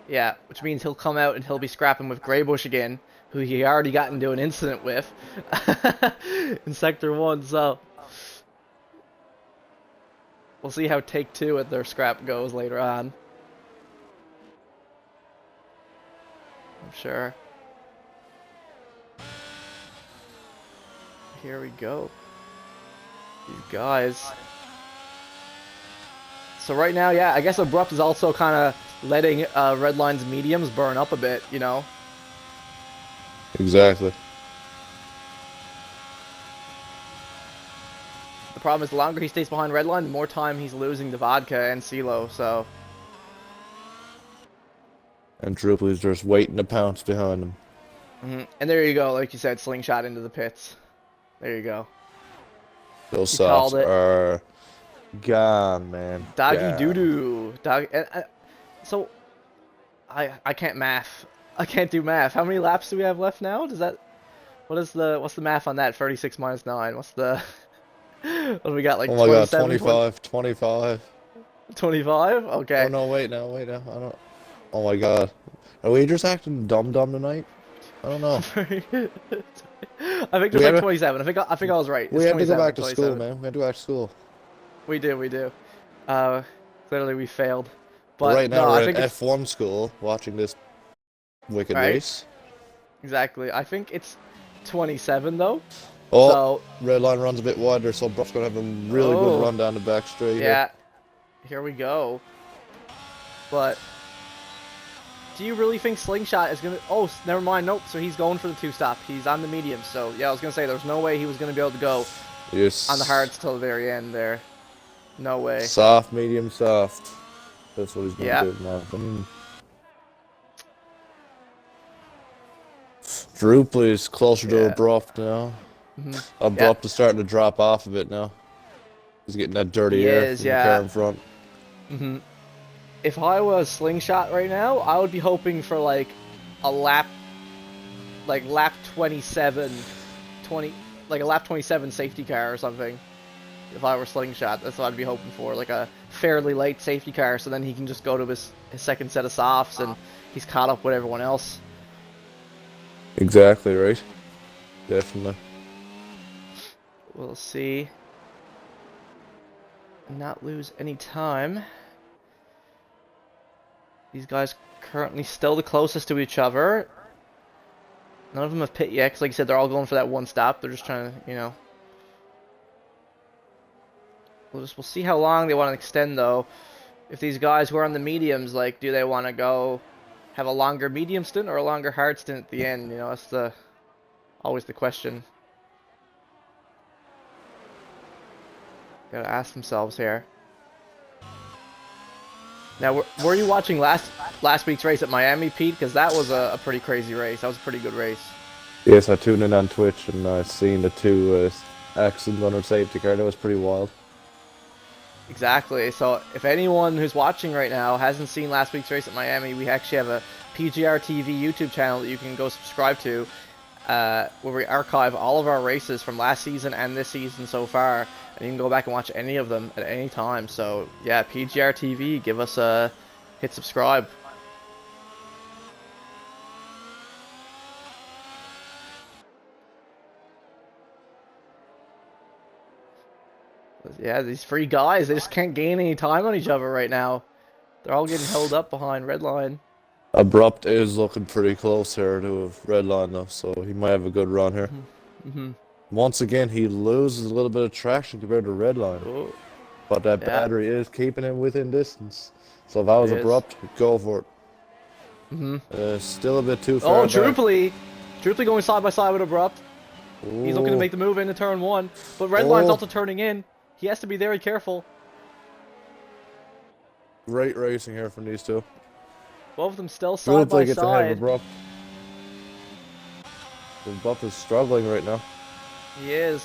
Yeah, which means he'll come out and he'll be scrapping with Greybush again, who he already got into an incident with in Sector 1, so we'll see how Take 2 at their scrap goes later on. I'm sure. Here we go. These guys. So right now, yeah, I guess Abrupt is also kind of letting Redline's mediums burn up a bit, you know? Exactly. The problem is the longer he stays behind Redline, the more time he's losing to Vodka and CeeLo, so... And Drupal's just waiting to pounce behind him. And there you go, like you said, Slingshot into the pits. There you go. Those softs are gone, man. Doggy doo-doo. So, I can't math. I can't do math. How many laps do we have left now? Does that... what's the math on that? 36 minus 9. What's the... what do we got, like, oh my god, 25, 25. 25? Okay. Oh no, wait now. I don't... Oh my god. Are we just acting dumb tonight? I don't know. I think it's like 27. I think I was right. We have to go back to school, man. We have to go back to school. We do. Clearly we failed. But right now we're at F1 school watching this wicked race. Exactly. I think it's 27 though. Oh, so, red line runs a bit wider, so Bruff's gonna have a really good run down the back straight. Yeah. Here we go. But do you really think Slingshot is gonna... oh, never mind. Nope. So he's going for the 2-stop. He's on the medium. So yeah, I was gonna say there's no way he was gonna be able to go on the hards till the very end there. No way. Soft, medium, soft. That's what he's gonna do, in my opinion. Drupal is closer to Abrupt now. Abrupt is starting to drop off a bit now. He's getting that dirty air from the car in front. If I was Slingshot right now, I would be hoping for like a lap, like lap 27, like a lap 27 safety car or something. If I were Slingshot, that's what I'd be hoping for, like a fairly late safety car, so then he can just go to his second set of softs and he's caught up with everyone else. Exactly right. Definitely. We'll see. Not lose any time. These guys currently still the closest to each other. None of them have pit yet, because like I said, they're all going for that one stop. They're just trying to, you know... We'll see how long they want to extend, though. If these guys who are on the mediums, like, do they want to go have a longer medium stint or a longer hard stint at the end? You know, that's always the question. Gotta ask themselves here. Now, were you watching last week's race at Miami, Pete? Because that was a pretty crazy race. That was a pretty good race. Yes, I tuned in on Twitch and I seen the two accidents on our safety car. That was pretty wild. Exactly. So if anyone who's watching right now hasn't seen last week's race at Miami, we actually have a PGR TV YouTube channel that you can go subscribe to, where we archive all of our races from last season and this season so far, and you can go back and watch any of them at any time. So yeah, PGR TV, give us a hit subscribe. Yeah, these three guys, they just can't gain any time on each other right now. They're all getting held up behind Redline. Abrupt is looking pretty close here to Redline though, so he might have a good run here. Mm-hmm. Once again, he loses a little bit of traction compared to Redline. Oh, But that yeah. battery is keeping him within distance. So if I was It is. Abrupt, go for it. Mm-hmm. Still a bit too far Oh, back. Drupally going side by side with Abrupt. He's looking to make the move into turn one, but Redline's also turning in. He has to be very careful. Great racing here from these two. Both of them still side by gets ahead of side. Abrupt. Abrupt is struggling right now. He is.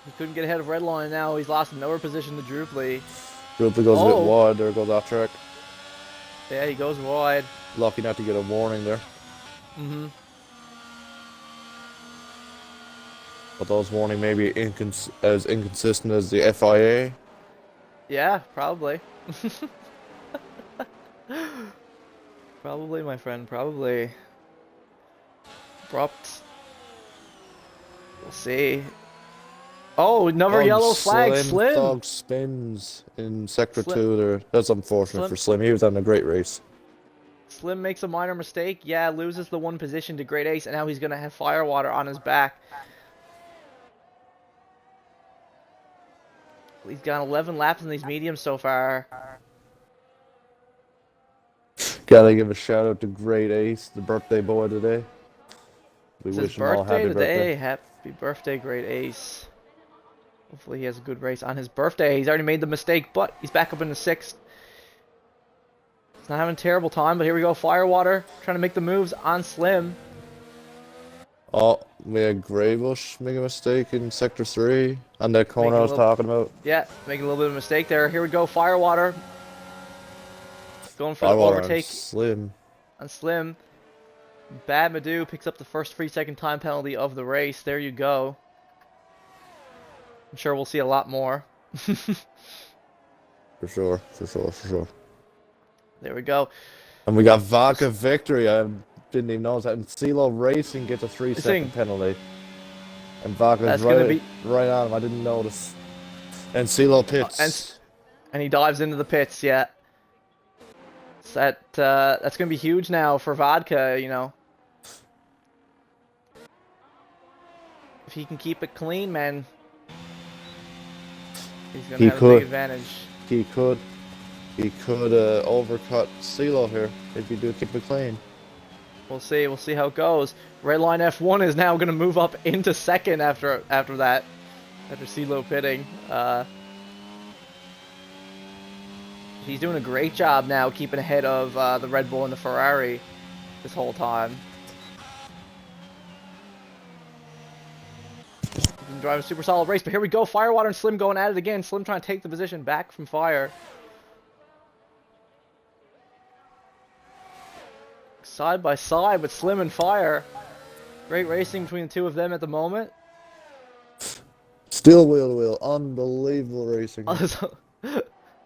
He couldn't get ahead of Redline now. He's lost another position to Drupally. Drupally goes a bit wide. There goes off track. Yeah, he goes wide. Lucky not to get a warning there. Mm-hmm. But those warning may be as inconsistent as the FIA. Yeah, probably. Probably, my friend, probably. Abrupt. We'll see. Oh, another yellow flag, Slim. Dog spins in Sector 2 there. That's unfortunate for Slim. He was having a great race. Slim makes a minor mistake. Yeah, loses the one position to Great Ace, and now he's going to have Firewater on his back. He's got 11 laps in these mediums so far. Gotta give a shout out to Great Ace, the birthday boy today. We wish him all happy birthday. Happy birthday, Great Ace. Hopefully he has a good race on his birthday. He's already made the mistake, but he's back up in the 6th. He's not having a terrible time, but here we go. Firewater trying to make the moves on Slim. Oh, we had Graybush make a mistake in Sector 3 on that corner I was talking about. Yeah, making a little bit of a mistake there. Here we go, Firewater. Going for the Firewater overtake on Slim. Bad Madu picks up the first 3-second time penalty of the race. There you go. I'm sure we'll see a lot more. For sure. There we go. And we got Vodka victory. I didn't even notice that. And CeeLo Racing gets a 3-second penalty. And Vodka's right on him. I didn't notice. And CeeLo pits. And he dives into the pits, yeah. So that's going to be huge now for Vodka, you know. If he can keep it clean, man, he's going to have a big advantage. He could overcut CeeLo here if you do keep it clean. We'll see how it goes. Redline F1 is now going to move up into 2nd after CeeLo pitting. He's doing a great job now keeping ahead of the Red Bull and the Ferrari this whole time. He's been driving a super solid race, but here we go. Firewater and Slim going at it again. Slim trying to take the position back from Fire. Side by side with Slim and Fire. Great racing between the two of them at the moment. Still wheel to wheel. Unbelievable racing.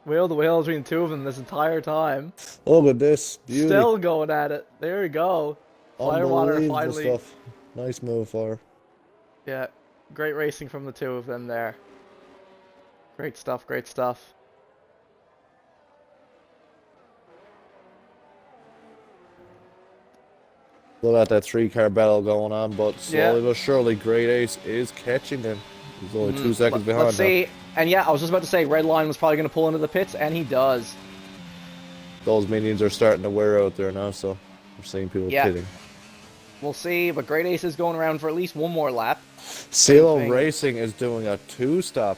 Wheel to wheel between the two of them this entire time. Look at this. Beauty. Still going at it. There we go. Firewater finally. Stuff. Nice move, Fire. Yeah. Great racing from the two of them there. Great stuff, great stuff. Look at that 3-car battle going on, but slowly but surely, Great Ace is catching him. He's only 2 seconds behind. Let's see. And yeah, I was just about to say, Redline was probably going to pull into the pits, and he does. Those minions are starting to wear out there now, so we're seeing people pitting. We'll see, but Great Ace is going around for at least one more lap. CeeLo Racing is doing a 2-stop.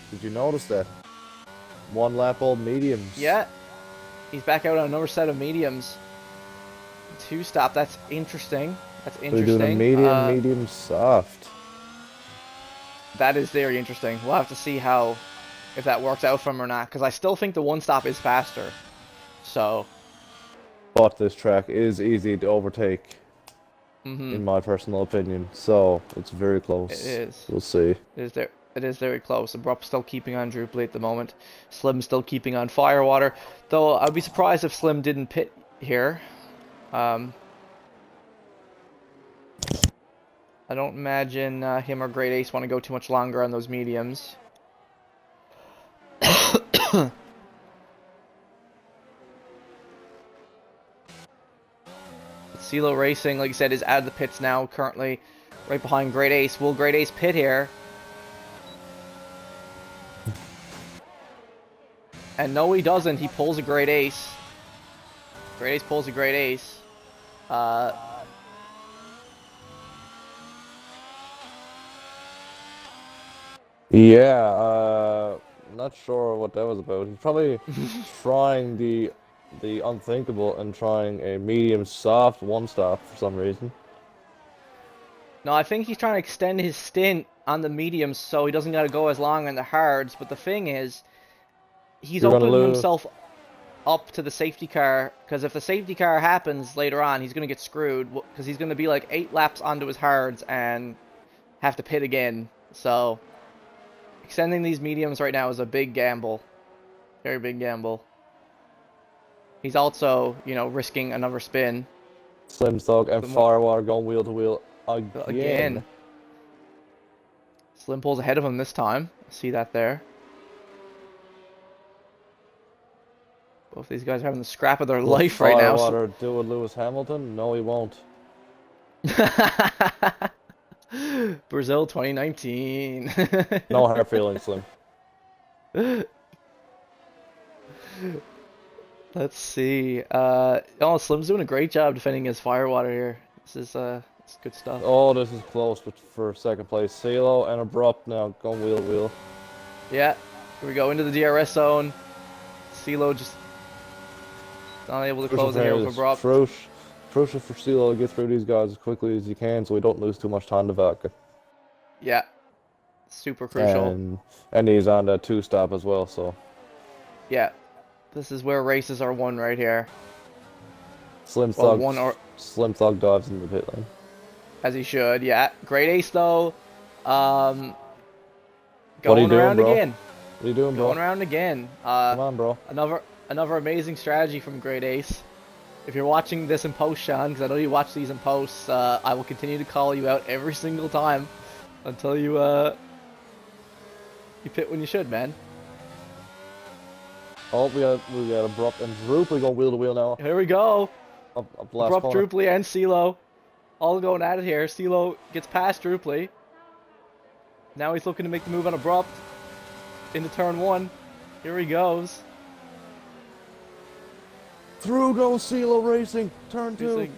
Did you notice that? 1 lap old mediums. Yeah. He's back out on another set of mediums. 2-stop. That's interesting. That's interesting. We're doing a medium soft. That is very interesting. We'll have to see how if that works out for him or not, because I still think the one stop is faster. So. But this track is easy to overtake, in my personal opinion. So it's very close. It is. We'll see. It is very close. Abrupt's still keeping on Druply at the moment. Slim's still keeping on Firewater. Though I'd be surprised if Slim didn't pit here. I don't imagine him or Great Ace want to go too much longer on those mediums. CeeLo Racing, like I said, is out of the pits now, currently right behind Great Ace. Will Great Ace pit here? And no, he doesn't. He pulls a Great Ace. Great Ace pulls a Great Ace. Yeah, not sure what that was about. He's probably trying the unthinkable and trying a medium soft one stop for some reason. No, I think he's trying to extend his stint on the mediums so he doesn't got to go as long on the hards. But the thing is, he's opening himself up to the safety car, because if the safety car happens later on, he's going to get screwed, because he's going to be like 8 laps onto his hards and have to pit again. So extending these mediums right now is a big gamble. Very big gamble. He's also, you know, risking another spin. Slim Thug and Firewater going wheel to wheel again. Slim pulls ahead of him this time. See that there. Both these guys are having the scrap of their life right now. Firewater do with Lewis Hamilton? No, he won't. Brazil 2019. No hard feelings, Slim. Let's see. Slim's doing a great job defending his Firewater here. This is it's good stuff. Oh, this is close, but for second place, CeeLo and Abrupt now going wheel to wheel. Yeah, here we go into the DRS zone. CeeLo just not able to close it here with Abrupt. Crucial for CeeLo to get through these guys as quickly as he can, so we don't lose too much time to Vodka. Yeah, super crucial. And he's on that 2-stop as well, so. Yeah, this is where races are won right here. Slim Thug dives in the pit lane. As he should, yeah. Great Ace though. Going around again. What are you doing, bro? Going around again. Come on, bro. Another amazing strategy from Great Ace. If you're watching this in post, Sean, because I know you watch these in posts, I will continue to call you out every single time until you pit when you should, man. Oh, we got Abrupt and Druply going wheel to wheel now. Here we go. Abrupt, Druply, and CeeLo all going at it here. CeeLo gets past Druply. Now he's looking to make the move on Abrupt into turn 1. Here he goes. Through goes CeeLo Racing, turn 2.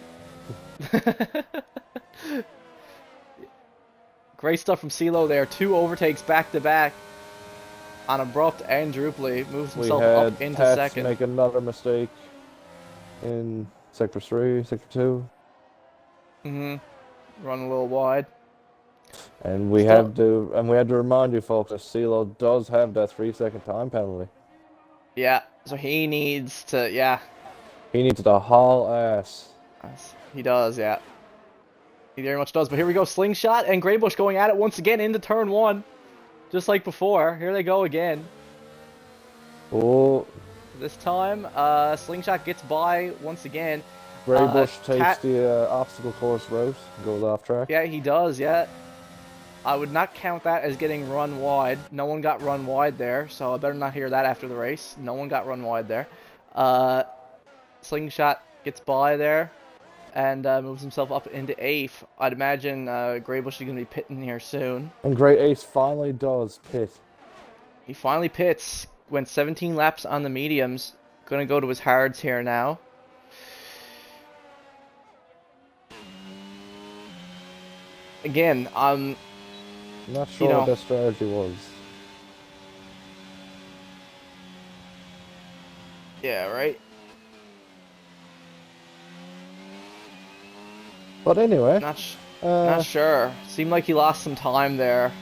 Great stuff from CeeLo there. 2 overtakes back to back on Abrupt and Druply. Moves himself up into second. Make another mistake in sector 3, sector 2. Run a little wide. And we had to remind you folks that CeeLo does have that 3-second time penalty. Yeah, so he needs to, He needs to haul ass. He does, yeah. He very much does. But here we go, Slingshot and Greybush going at it once again into turn 1. Just like before. Here they go again. Oh. This time, Slingshot gets by once again. Greybush takes the obstacle course route and goes off track. Yeah, he does, yeah. I would not count that as getting run wide. No one got run wide there, so I better not hear that after the race. No one got run wide there. Slingshot gets by there and moves himself up into 8th. I'd imagine Greybush is going to be pitting here soon. And Great Ace finally does pit. He finally pits. Went 17 laps on the mediums. Going to go to his hards here now. Again, I'm not sure what that strategy was. Yeah, right? But anyway. Not sure. Seemed like he lost some time there.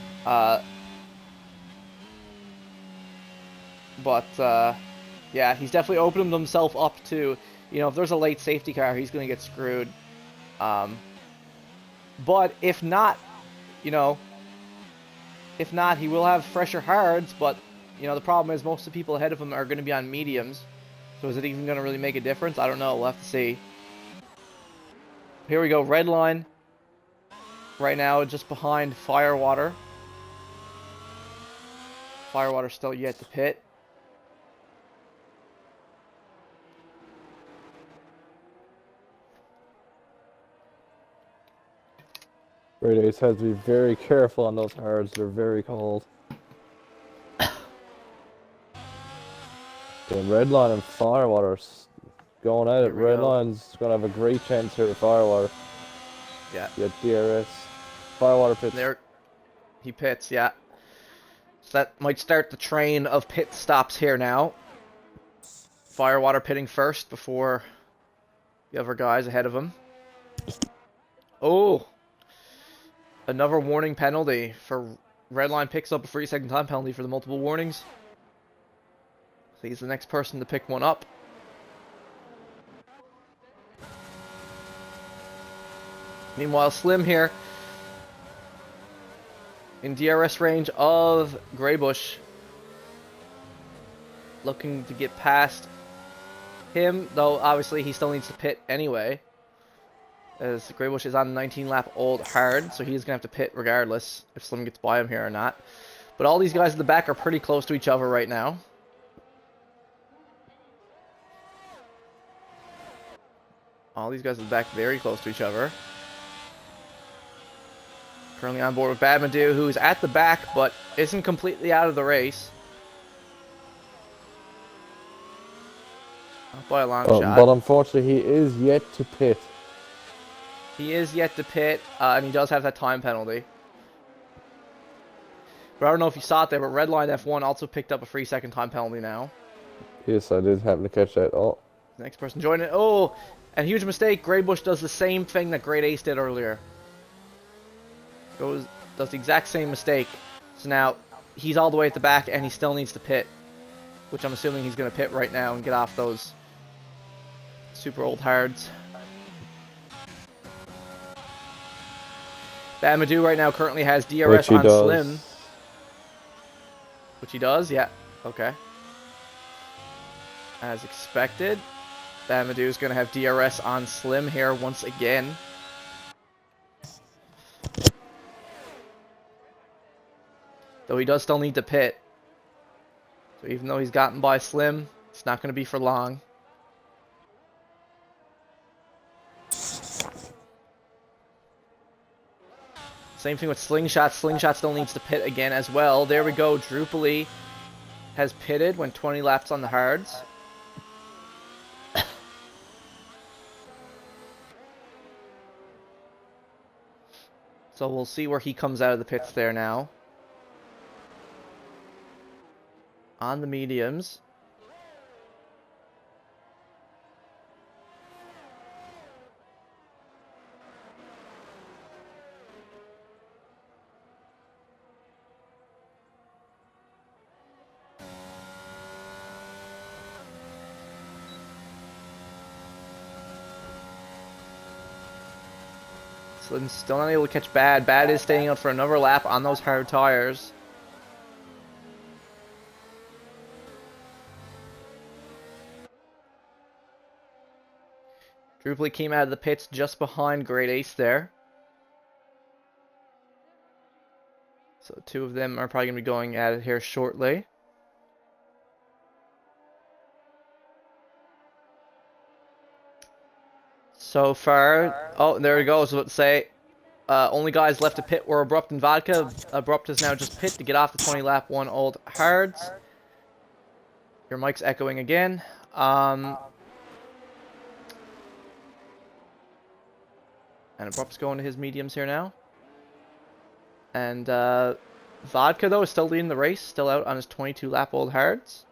but yeah, he's definitely opened himself up to, you know, if there's a late safety car, he's going to get screwed. But if not, you know, if not, he will have fresher hards, but, you know, the problem is most of the people ahead of him are going to be on mediums. So is it even going to really make a difference? I don't know. We'll have to see. Here we go. Red line. Right now, just behind Firewater. Firewater still yet to pit. Great Ace has to be very careful on those hards. They're very cold. Okay, Redline and Firewater going at it. Redline's going to have a great chance here with Firewater. Yeah. You got DRS. Firewater pits. There, he pits, yeah. So that might start the train of pit stops here now. Firewater pitting first before the other guys ahead of him. Oh! Another warning penalty for Redline picks up a 3-second time penalty for the multiple warnings. So he's the next person to pick one up. Meanwhile, Slim here in DRS range of Greybush, looking to get past him, though obviously he still needs to pit anyway, as Greybush is on a 19-lap old hard, so he's going to have to pit regardless if Slim gets by him here or not. But all these guys at the back are pretty close to each other right now. All these guys at the back very close to each other. Currently on board with Badmadoo, who's at the back, but isn't completely out of the race. Not by a long shot. But unfortunately, he is yet to pit. He is yet to pit, and he does have that time penalty. But I don't know if you saw it there, but Redline F1 also picked up a 3-second time penalty now. Yes, I did happen to catch that. Oh. Next person joining. Oh, and huge mistake. Greybush does the same thing that Great Ace did earlier. Does the exact same mistake. So now he's all the way at the back and he still needs to pit, which I'm assuming he's going to pit right now and get off those super old hards. Badmadoo right now currently has DRS on Slim. Which he does, yeah. Okay. As expected, Badmadoo is going to have DRS on Slim here once again. Though he does still need to pit. So even though he's gotten by Slim, it's not going to be for long. Same thing with Slingshot. Slingshot still needs to pit again as well. There we go. Drupally has pitted when 20 laps on the hards. So we'll see where he comes out of the pits there now. On the mediums. Slim's still not able to catch Bad. Bad is staying out for another lap on those hard tires. Drupally came out of the pits just behind Great Ace there. So two of them are probably going to be going at it here shortly. So far, oh, there we go. I was about to say, only guys left to pit were Abrupt and Vodka. Abrupt has now just pit to get off the 20-lap one old hards. Your mic's echoing again. And Abrupt's going to his mediums here now. And Vodka, though, is still leading the race. Still out on his 22-lap old hards.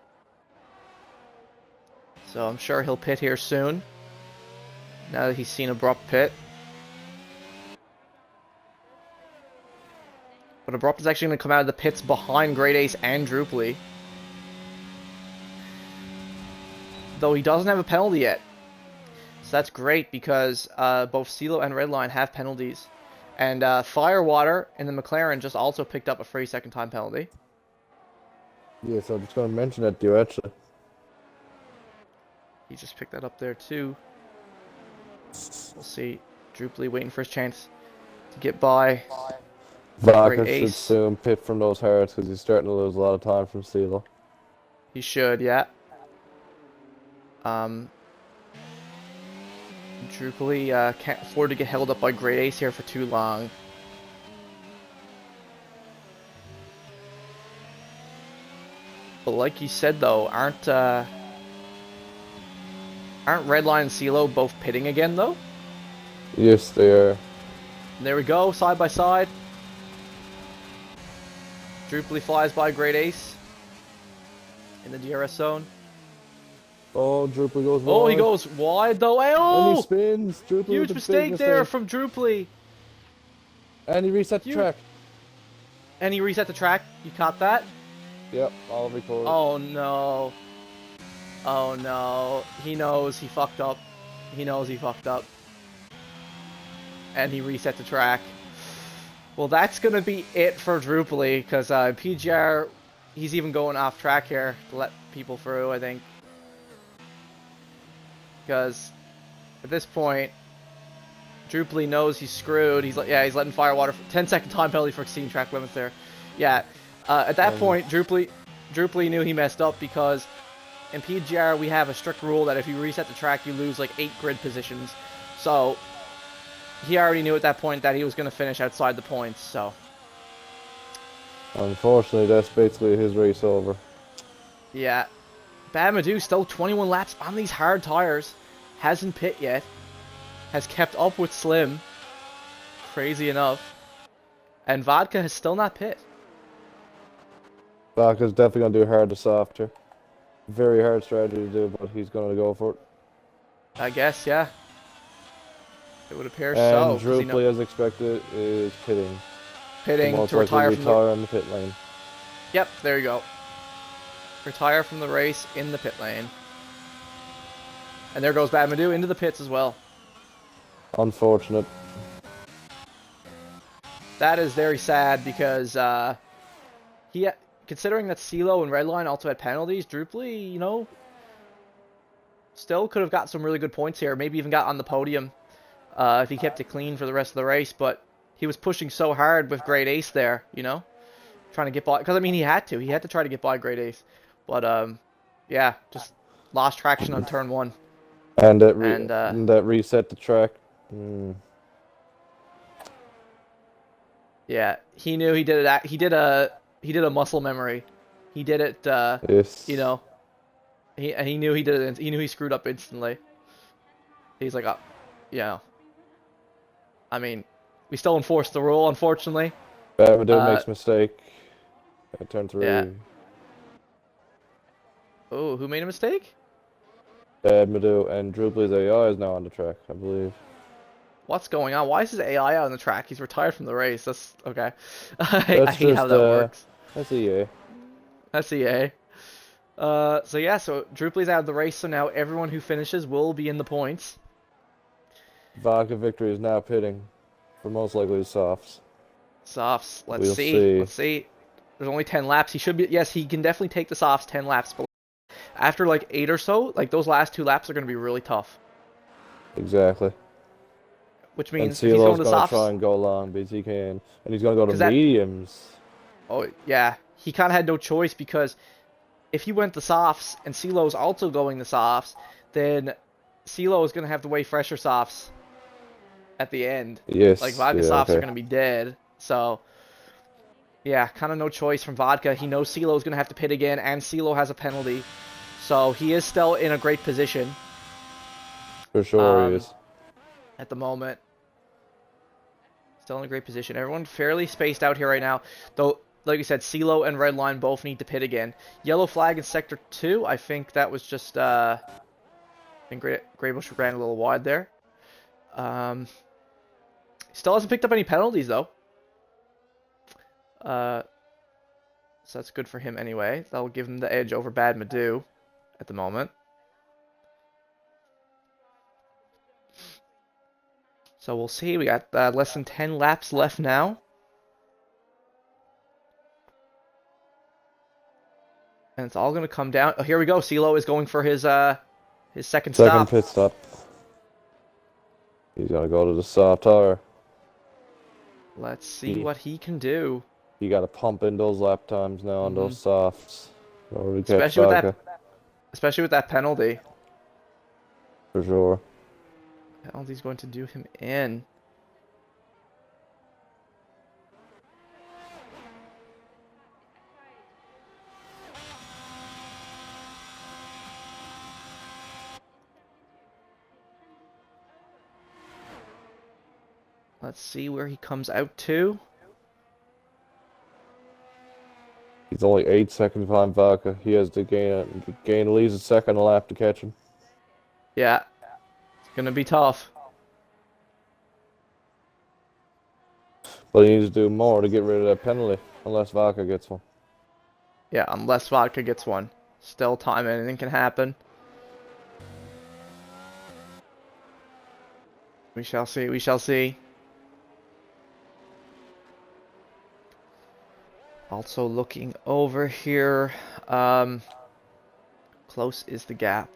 So I'm sure he'll pit here soon. Now that he's seen Abrupt pit. But Abrupt is actually going to come out of the pits behind Great Ace and Drupally. though he doesn't have a penalty yet. So that's great because both CeeLo and Redline have penalties. And Firewater in the McLaren just also picked up a free second time penalty. Yes, I was just going to mention that to you, actually. He just picked that up there too. We'll see. Drupally waiting for his chance to get by. Vodka Great should ace. soon pit from those hards because he's starting to lose a lot of time from CeeLo. He should, yeah. Drupally can't afford to get held up by Great Ace here for too long. But like you said though, aren't Redline and CeeLo both pitting again though? Yes, they are. And there we go, side by side. Drupally flies by Great Ace in the DRS zone. Oh, Drupally goes wide. Oh, he goes wide though. And Oh, he spins. Drupally huge with a mistake big there mistake. from Drupally. And he reset the track. And he reset the track. You caught that? Yep, all recorded. Oh no. Oh no. He knows he fucked up. He knows he fucked up. And he reset the track. Well, that's going to be it for Drupally, because PGR, he's even going off track here to let people through, I think. Because at this point, Drupally knows he's screwed. He's letting Firewater 10-second time penalty for exceeding track limits there. Yeah, at that point, Drupally knew he messed up because in PGR we have a strict rule that if you reset the track, you lose like 8 grid positions. So he already knew at that point that he was going to finish outside the points. So unfortunately, that's basically his race over. yeah, Bad Madou still 21 laps on these hard tires, hasn't pit yet, has kept up with Slim, crazy enough, and Vodka has still not pit. Vodka's definitely going to do hard to soft here. Very hard strategy to do, but he's going to go for it. I guess, yeah. It would appear and so. And Drupally, as expected, is pitting. Pitting to retire from the pit lane. Yep, there you go. Retire from the race in the pit lane. And there goes Bad Madou into the pits as well. Unfortunate. That is very sad because considering that CeeLo and Redline also had penalties, Drupally, you know, still could have got some really good points here. Maybe even got on the podium if he kept it clean for the rest of the race. But he was pushing so hard with Great Ace there, you know, trying to get by. Because, I mean, he had to try to get by Great Ace. But, yeah, just lost traction on turn 1. And that reset the track. Yeah, he knew he did it. He did a muscle memory. He did it. Yes. You know. He knew he did it. He knew he screwed up instantly. He's like, oh, yeah. I mean, we still enforce the rule, unfortunately. Bad Madou makes a mistake. At turn 3. Yeah. Oh, who made a mistake? Bad Madou, and Drupal's AI is now on the track, I believe. What's going on? Why is his AI out on the track? He's retired from the race. That's okay. I hate how that works. That's EA. That's EA. So yeah, so Drupal's out of the race, so now everyone who finishes will be in the points. Vodka Victory is now pitting for most likely the softs. Softs. Let's see. Let's see. There's only 10 laps. He should be. Yes, he can definitely take the softs 10 laps. But after like 8 or so, like those last 2 laps are going to be really tough. Exactly. Which means and he's going to gonna softs. Try and go long because he can, and he's going to go to mediums. Oh yeah, he kind of had no choice because if he went the softs and CeeLo's also going the softs, then CeeLo is going to have to weigh fresher softs at the end. Yes. Like Vodka softs are going to be dead. So yeah, kind of no choice from Vodka. He knows CeeLo is going to have to pit again, and CeeLo has a penalty, so he is still in a great position. For sure, he is. At the moment. Still in a great position. Everyone fairly spaced out here right now. Though, like you said, CeeLo and Redline both need to pit again. Yellow flag in Sector 2. I think that was just... I think Greybush ran a little wide there. Still hasn't picked up any penalties, though. So that's good for him anyway. That'll give him the edge over Bad Madou at the moment. So we'll see. We got less than 10 laps left now. And it's all going to come down. Oh, here we go. CeeLo is going for his second stop. Pit stop. He's gonna go to the soft tire. Let's see what he can do. You gotta pump in those lap times now on those softs. In order to catch Especially with that penalty. For sure. Penalty's going to do him in. Let's see where he comes out to. He's only 8 seconds behind Vaca. He has to gain at least a second a lap to catch him. Yeah. It's going to be tough. But he needs to do more to get rid of that penalty, unless Vaca gets one. Yeah, unless Vodka gets one. Still time, anything can happen. We shall see, we shall see. Also looking over here, close is the gap.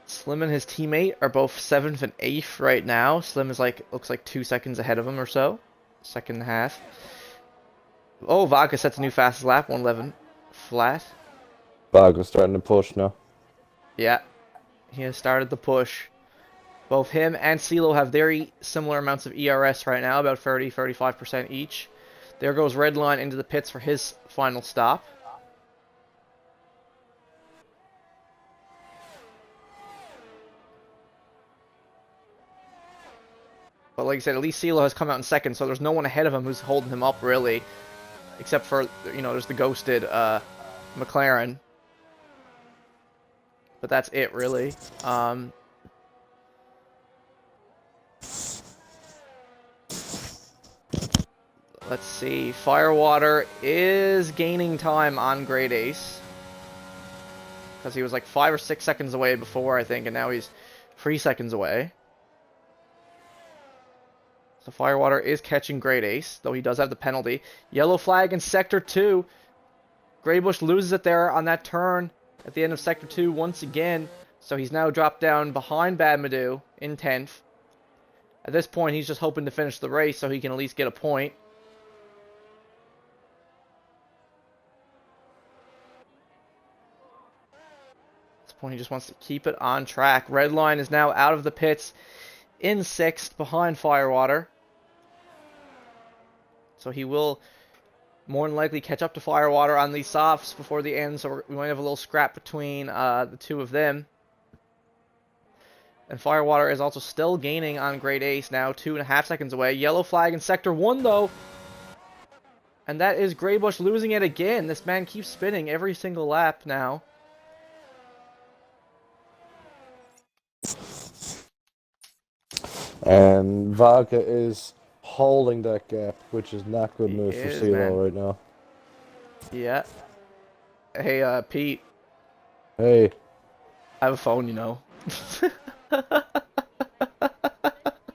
Slim and his teammate are both 7th and 8th right now. Slim is looks like 2 seconds ahead of him or so. Second and a half. Oh, Vodka sets a new fastest lap, 1:11 flat. Vaca's starting to push now. Yeah, he has started the push. Both him and CeeLo have very similar amounts of ERS right now, about 30-35% each. There goes Redline into the pits for his final stop. But like I said, at least CeeLo has come out in second, so there's no one ahead of him who's holding him up, really. Except for, you know, there's the ghosted McLaren. But that's it, really. Let's see. Firewater is gaining time on Great Ace. Because he was like 5 or 6 seconds away before, I think, and now he's 3 seconds away. So Firewater is catching Great Ace, though he does have the penalty. Yellow flag in Sector 2. Graybush loses it there on that turn at the end of Sector 2 once again. So he's now dropped down behind Badmadou in 10th. At this point, he's just hoping to finish the race so he can at least get a point. He just wants to keep it on track. Redline is now out of the pits in 6th behind Firewater. So he will more than likely catch up to Firewater on these softs before the end. So we might have a little scrap between the two of them. And Firewater is also still gaining on Great Ace now, 2.5 seconds away. Yellow flag in Sector 1 though. And that is Graybush losing it again. This man keeps spinning every single lap now. And Vaca is holding that gap, which is not good news for CeeLo right now. Yeah. Hey, Pete. Hey. I have a phone, you know.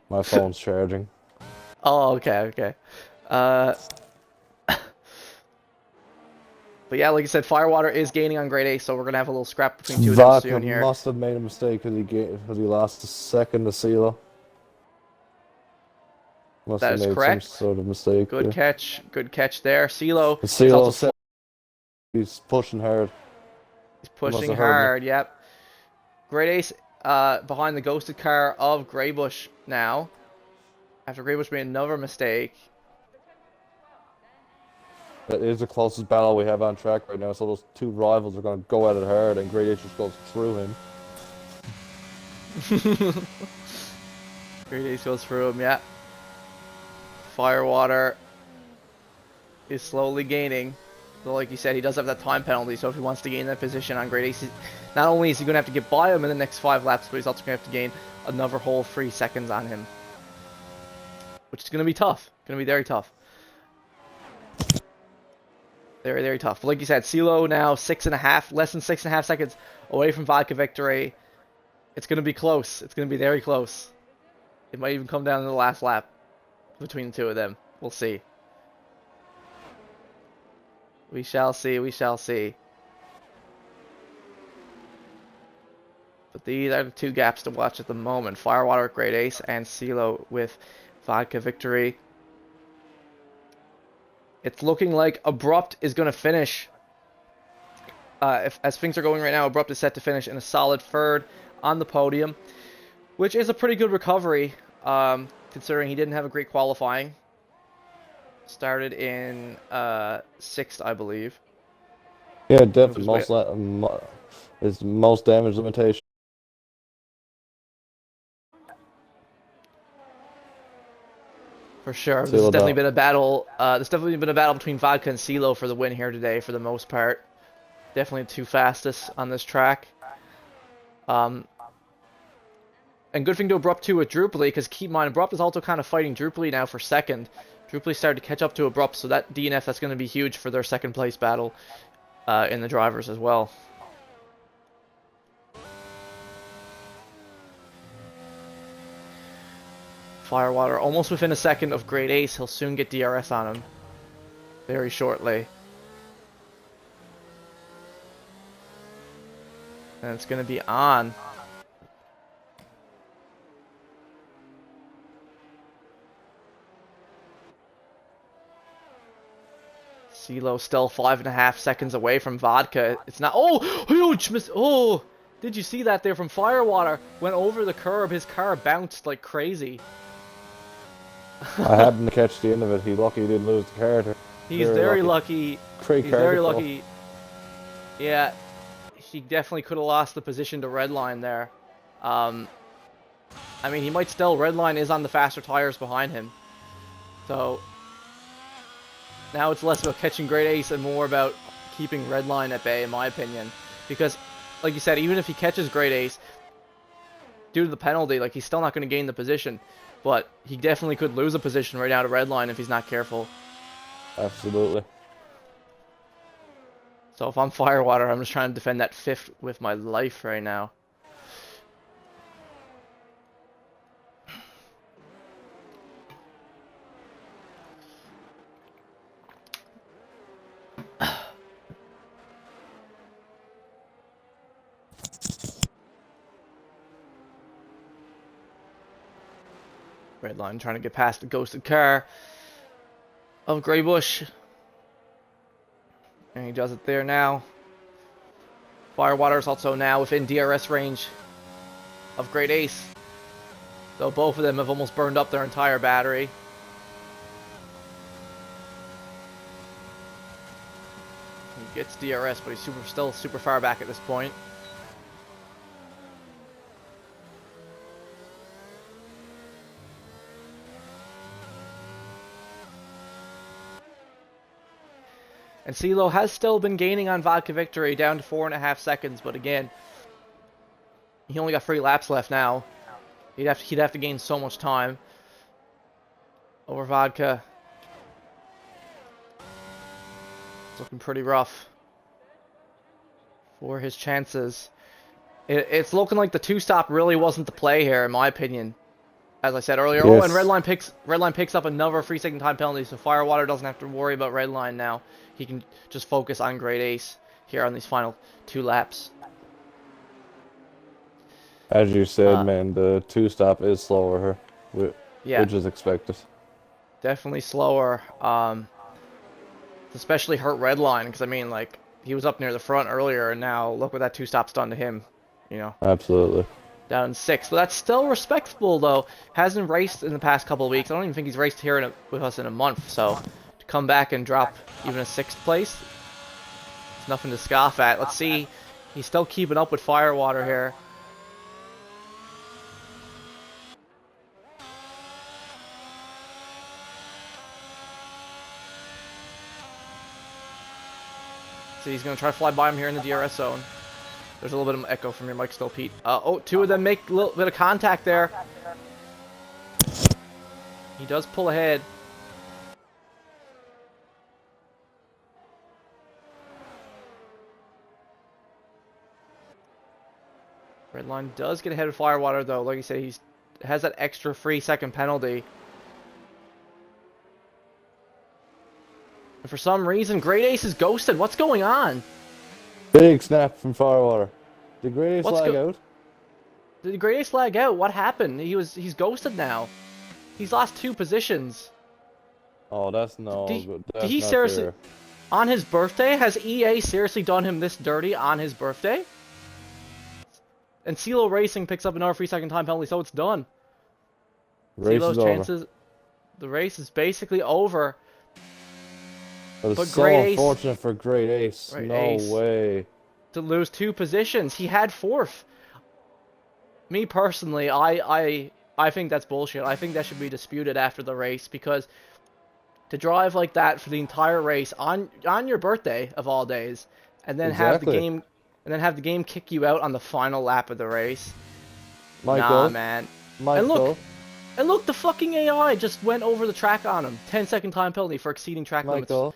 My phone's charging. Oh, okay. But yeah, like I said, Firewater is gaining on Great Ace, so we're going to have a little scrap between two of them soon here. Vaca must have made a mistake because he lost a second to CeeLo. That is correct. Some sort of mistake. Good catch there. CeeLo. CeeLo he's pushing hard. He's pushing hard, yep. Great Ace behind the ghosted car of Graybush now. After Graybush made another mistake. That is the closest battle we have on track right now, so those two rivals are going to go at it hard, and Great Ace just goes through him. Great Ace goes through him, yeah. Firewater is slowly gaining. So like you said, he does have that time penalty, so if he wants to gain that position on Great Ace, not only is he going to have to get by him in the next 5 laps, but he's also going to have to gain another whole 3 seconds on him. Which is going to be tough. Going to be very tough. Very, very tough. But like you said, CeeLo now less than 6.5 seconds away from vodka victory. It's going to be close. It's going to be very close. It might even come down to the last lap between the two of them. We'll see. We shall see, we shall see. But these are the two gaps to watch at the moment. Firewater with Great Ace and CeeLo with Vodka Victory. It's looking like Abrupt is going to finish. As things are going right now, Abrupt is set to finish in a solid third on the podium, which is a pretty good recovery, considering he didn't have a great qualifying. Started in 6th, I believe. Yeah, definitely. His most damage limitation. For sure. This has CeeLo definitely down. been a battle. There's definitely been a battle between Vodka and CeeLo for the win here today, for the most part. Definitely the two fastest on this track. And good thing to Abrupt too with Drupally, because keep in mind, Abrupt is also kind of fighting Drupally now for second. Drupally started to catch up to Abrupt, so that DNF, that's going to be huge for their second place battle in the drivers as well. Firewater almost within a second of Great Ace. He'll soon get DRS on him very shortly. And it's going to be on. CeeLo still 5.5 seconds away from Vodka. It's not. Oh, huge miss. Oh, did you see that there from Firewater? Went over the curb. His car bounced like crazy. I happened to catch the end of it. He's lucky he didn't lose the car. He's very lucky. Great He's car very control. lucky. Yeah, he definitely could have lost the position to Redline there. I mean, he might still. Redline is on the faster tires behind him. So now it's less about catching Great Ace and more about keeping Redline at bay, in my opinion. Because, like you said, even if he catches Great Ace, due to the penalty, like, he's still not going to gain the position. But he definitely could lose a position right now to Redline if he's not careful. Absolutely. So if I'm Firewater, I'm just trying to defend that 5th with my life right now. Redline trying to get past the ghosted car of Greybush. And he does it there now. Firewater is also now within DRS range of Great Ace. Though both of them have almost burned up their entire battery. He gets DRS, but he's still super far back at this point. And CeeLo has still been gaining on Vodka Victory, down to 4.5 seconds. But again, he only got 3 laps left now. He'd have to gain so much time over Vodka. It's looking pretty rough for his chances. It's looking like the 2-stop really wasn't the play here, in my opinion. As I said earlier. Yes. Oh, and Redline picks up another 3-second time penalty, so Firewater doesn't have to worry about Redline now. He can just focus on Great Ace here on these final 2 laps. As you said, man, the 2-stop is slower here, Yeah, which is expected. definitely slower. Especially hurt Redline, because I mean, like, he was up near the front earlier, and now look what that 2-stop's done to him. You know. Absolutely. Down 6th. But that's still respectable, though. Hasn't raced in the past couple of weeks. I don't even think he's raced here with us in a month. So to come back and drop even a 6th place, it's nothing to scoff at. Let's see. He's still keeping up with Firewater here. So he's going to try to fly by him here in the DRS zone. There's a little bit of echo from your mic still, Pete. Oh, 2 of them make a little bit of contact there. He does pull ahead. Redline does get ahead of Firewater, though. Like I say, he's has that extra 3-second penalty. And for some reason, Great Ace is ghosted. What's going on? Big snap from Firewater. Did Great Ace lag out? Did Great Ace lag out? What happened? He's ghosted now. He's lost 2 positions. Oh, that's no good. That's Did he not seriously... fair. On his birthday? Has EA seriously done him this dirty on his birthday? And CeeLo Racing picks up another 3-second time penalty, so it's done. Race CeeLo's is over. chances... The race is basically over. But But it's so Great Ace- unfortunate for Great Ace. Great No Ace. way. To lose 2 positions. He had 4th. Me personally, I think that's bullshit. I think that should be disputed after the race, because to drive like that for the entire race on your birthday of all days, and then have the Exactly. game kick you out on the final lap of the race. Michael. Nah, man. Michael. And look, the fucking AI just went over the track on him. 10-second time penalty for exceeding track limits. Michael.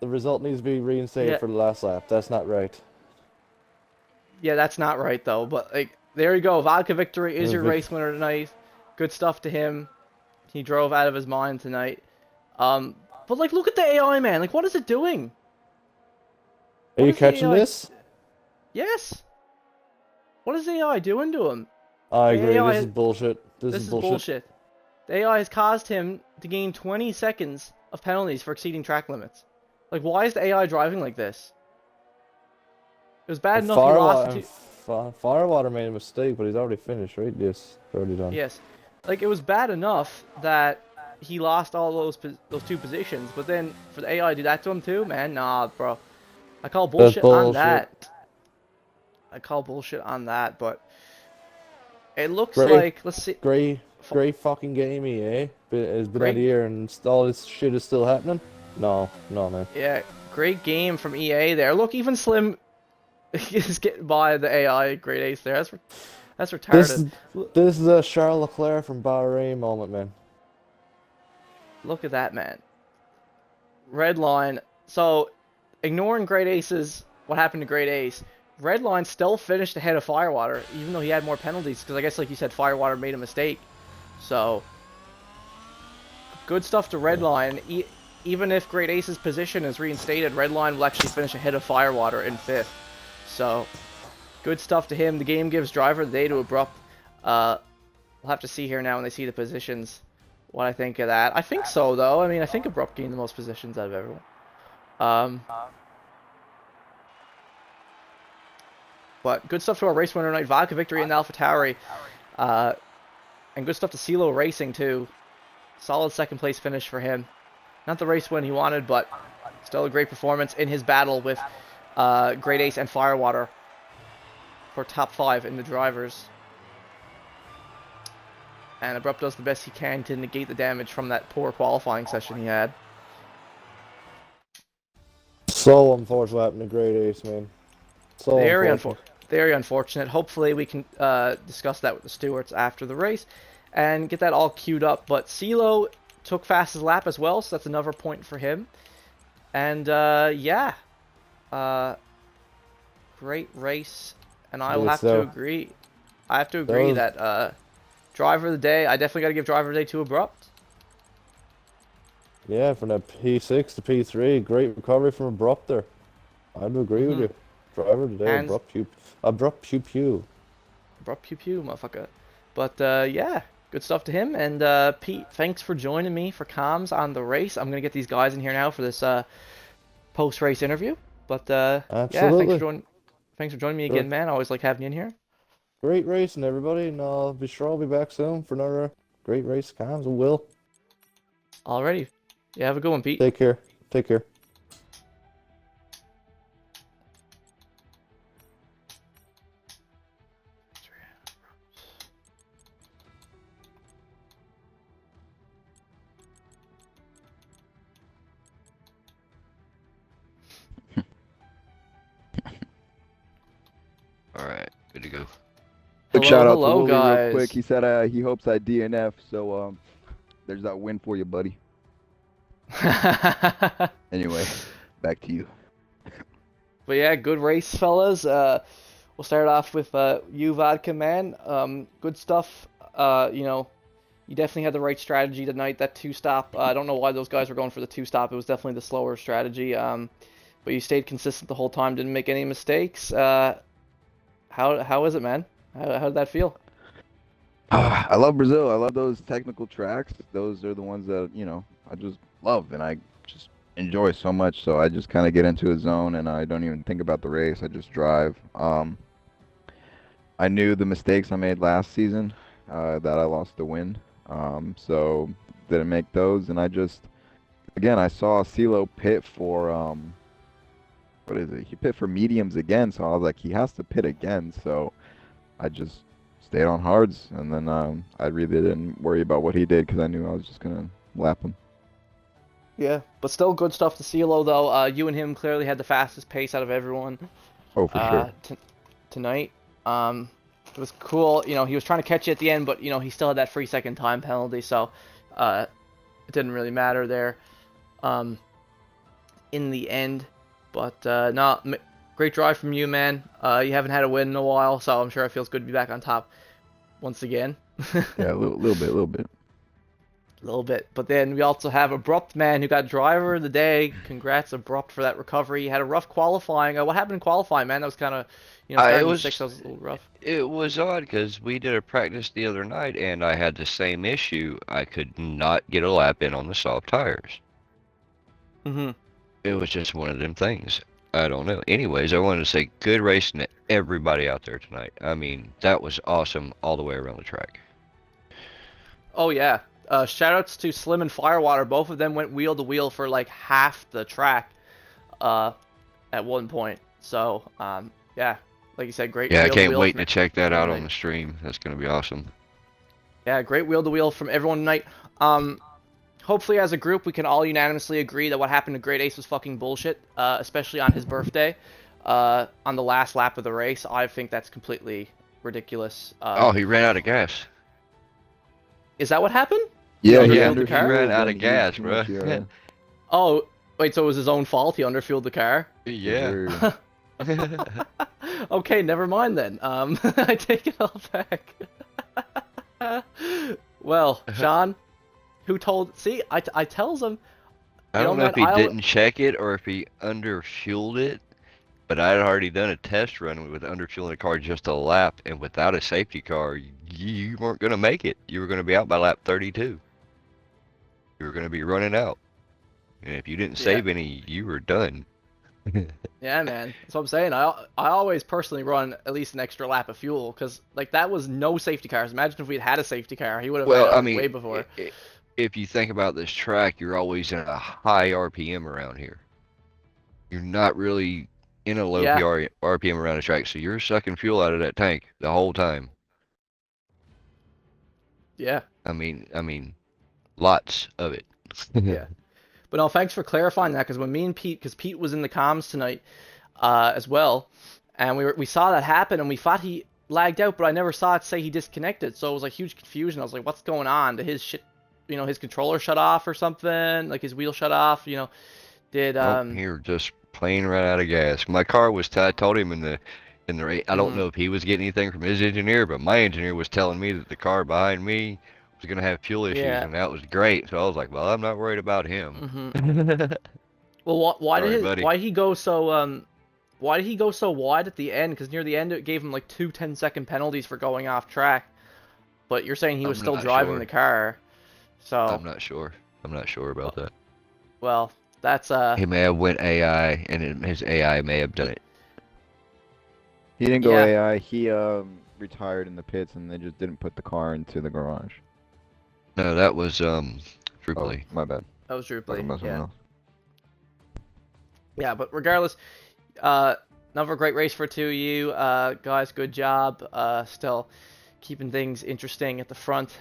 The result needs to be reinstated Yeah. for the last lap. That's not right. Yeah, that's not right though. But like, there you go. Vodka Victory is your race winner tonight. Good stuff to him. He drove out of his mind tonight. But like, look at the AI, man. Like, what is it doing? Are What you is the catching AI this? Yes. What is the AI doing to him? I The agree. AI This is bullshit. This is bullshit. The AI has caused him to gain 20 seconds of penalties for exceeding track limits. Like, why is the AI driving like this? It was bad enough he lost the Firewater made a mistake, but he's already finished, right? Yes, already done. Yes. Like, it was bad enough that he lost all those 2 positions, but then for the AI to do that to him too? Man, nah, bro. I call bullshit on that. I call bullshit on that, but it looks like, let's see. Great fucking game, EA. It's been Great. out here and all this shit is still happening? No, man. Yeah, great game from EA there. Look, even Slim is getting by the AI Great Ace there. That's retarded. This is a Charles Leclerc from Bahrain moment, man. Look at that, man. Red line. So, ignoring Great Ace's, what happened to Great Ace, Red line still finished ahead of Firewater, even though he had more penalties, because I guess, like you said, Firewater made a mistake. So, good stuff to Red line. Even if Great Ace's position is reinstated, Red line will actually finish ahead of Firewater in 5th. So, good stuff to him. The game gives driver of the day to Abrupt. We'll have to see here now when they see the positions what I think of that. I think so, though. I mean, I think Abrupt gained the most positions out of everyone. But good stuff to our race winner tonight. Vodka Victory in AlphaTauri. And good stuff to CeeLo Racing, too. Solid 2nd place finish for him. Not the race win he wanted, but still a great performance in his battle with Great Ace and Firewater for top 5 in the drivers. And Abrupt does the best he can to negate the damage from that poor qualifying session he had. So unfortunate what happened to Great Ace, man. So Very unfortunate. Hopefully we can discuss that with the stewards after the race and get that all queued up. But CeeLo took fastest lap as well, so that's another point for him. And yeah, great race. And I will have to agree. I have to agree that driver of the day. I definitely got to give driver of the day to Abrupt. Yeah, from that P6 to P3, great recovery from Abrupt there. I'd agree with you. Driver of the day, Abrupt pew pew. Abrupt pew pew, motherfucker. But yeah, good stuff to him. And Pete, thanks for joining me for comms on the race. I'm gonna get these guys in here now for this post-race interview. But yeah, thanks for joining me again, man. I always like having you in here. Great racing, everybody, and be sure I'll be back soon for another great race comms. I will. Alrighty. Yeah, have a good one, Pete. Take care. Take care. Alright, good to go. Quick shout out to hello, Wooly guys. real quick. He said he hopes I DNF, so there's that win for you, buddy. Anyway, back to you. But yeah, good race, fellas. we'll start off with you, Vodka Man. Good stuff. You definitely had the right strategy tonight. That two-stop. I don't know why those guys were going for the two-stop. It was definitely the slower strategy. But you stayed consistent the whole time. Didn't make any mistakes. How is it, man? How did that feel? I love Brazil. I love those technical tracks. Those are the ones that, I just love and I just enjoy so much. So I just kind of get into a zone and I don't even think about the race. I just drive. I knew the mistakes I made last season, that I lost the win. So didn't make those. And again, I saw CeeLo pit for, what is it? He pit for mediums again. So I was like, he has to pit again. So I just stayed on hards, and then I really didn't worry about what he did because I knew I was just gonna lap him. Yeah, but still good stuff to CeeLo though. You and him clearly had the fastest pace out of everyone. Oh, for sure. Tonight. It was cool. He was trying to catch you at the end, but he still had that 3-second time penalty, so it didn't really matter there. In the end, but no. Great drive from you, man. You haven't had a win in a while, so I'm sure it feels good to be back on top once again. Yeah, a little bit. A little bit. But then we also have Abrupt Man who got driver of the day. Congrats, Abrupt, for that recovery. He had a rough qualifying. What happened in qualifying, man? That was kind of, starting in sixth, that was a little rough. It was odd because we did a practice the other night and I had the same issue. I could not get a lap in on the soft tires. Mm-hmm. It was just one of them things. I don't know. Anyways, I wanted to say good racing to everybody out there tonight. I mean, that was awesome all the way around the track. Oh, yeah. Shoutouts to Slim and Firewater. Both of them went wheel to wheel for like half the track at one point. So, yeah, like you said, great. Yeah, I can't wheel wait to check that out on the stream. That's going to be awesome. Yeah, great wheel to wheel from everyone tonight. Hopefully, as a group, we can all unanimously agree that what happened to Great Ace was fucking bullshit, especially on his birthday, on the last lap of the race. I think that's completely ridiculous. Oh, he ran out of gas. Is that what happened? Yeah, he underfueled ran out of and gas, too bro. much, yeah. Oh, wait, so it was his own fault? He underfueled the car? Yeah. Okay, never mind then. I take it all back. Well, Sean, who told? See, I tells him. I don't know if he didn't check it or if he underfueled it, but I had already done a test run with underfueling a car just a lap, and without a safety car, you weren't going to make it. You were going to be out by lap 32. You were going to be running out. And if you didn't save any, you were done. Yeah, man. That's what I'm saying. I always personally run at least an extra lap of fuel because like that was no safety cars. Imagine if we'd had a safety car, he would have way before. If you think about this track, you're always in a high RPM around here. You're not really in a low RPM around the track, so you're sucking fuel out of that tank the whole time. Yeah. I mean, lots of it. Yeah. But no, thanks for clarifying that, because when me and Pete, because Pete was in the comms tonight as well, and we saw that happen, and we thought he lagged out, but I never saw it say he disconnected, so it was like huge confusion. I was like, what's going on? Did his shit, his controller shut off or something? Like his wheel shut off? Did Here, just plain ran out of gas. My car was. I told him in the I don't know if he was getting anything from his engineer, but my engineer was telling me that the car behind me was going to have fuel issues, and that was great. So I was like, well, I'm not worried about him. Well, why did he go so wide at the end? Because near the end it gave him like 2 10-second penalties for going off track. But you're saying he was still driving the car. So I'm not sure. I'm not sure about that. Well, that's he may have went AI, and his AI may have done it. He didn't go AI. He retired in the pits, and they just didn't put the car into the garage. No, that was Drupally. Oh, my bad. That was Drupally. Yeah. Yeah, but regardless, another great race for two of you guys. Good job. Still keeping things interesting at the front,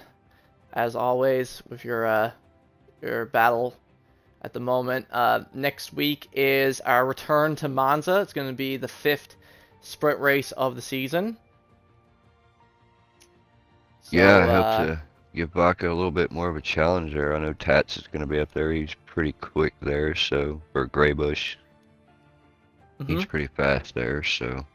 as always, with your battle at the moment. Next week is our return to Monza. It's going to be the 5th sprint race of the season. So, yeah, I hope to give Baca a little bit more of a challenge there. I know Tats is going to be up there. He's pretty quick there, so or Graybush. He's pretty fast there, so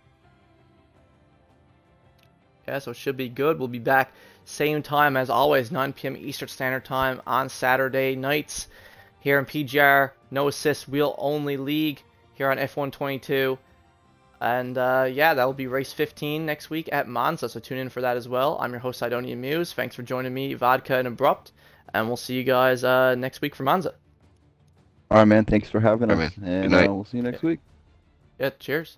Yeah, so it should be good. We'll be back same time as always, 9 p.m. Eastern Standard Time on Saturday nights here in PGR. No assist, wheel only league here on F122. And yeah, that'll be race 15 next week at Monza, so tune in for that as well. I'm your host, Sidonian Muse. Thanks for joining me, Vodka and Abrupt, and we'll see you guys next week for Monza. All right, man. Thanks for having All right, us, man. and Good night. we'll see you next week. Yeah, cheers.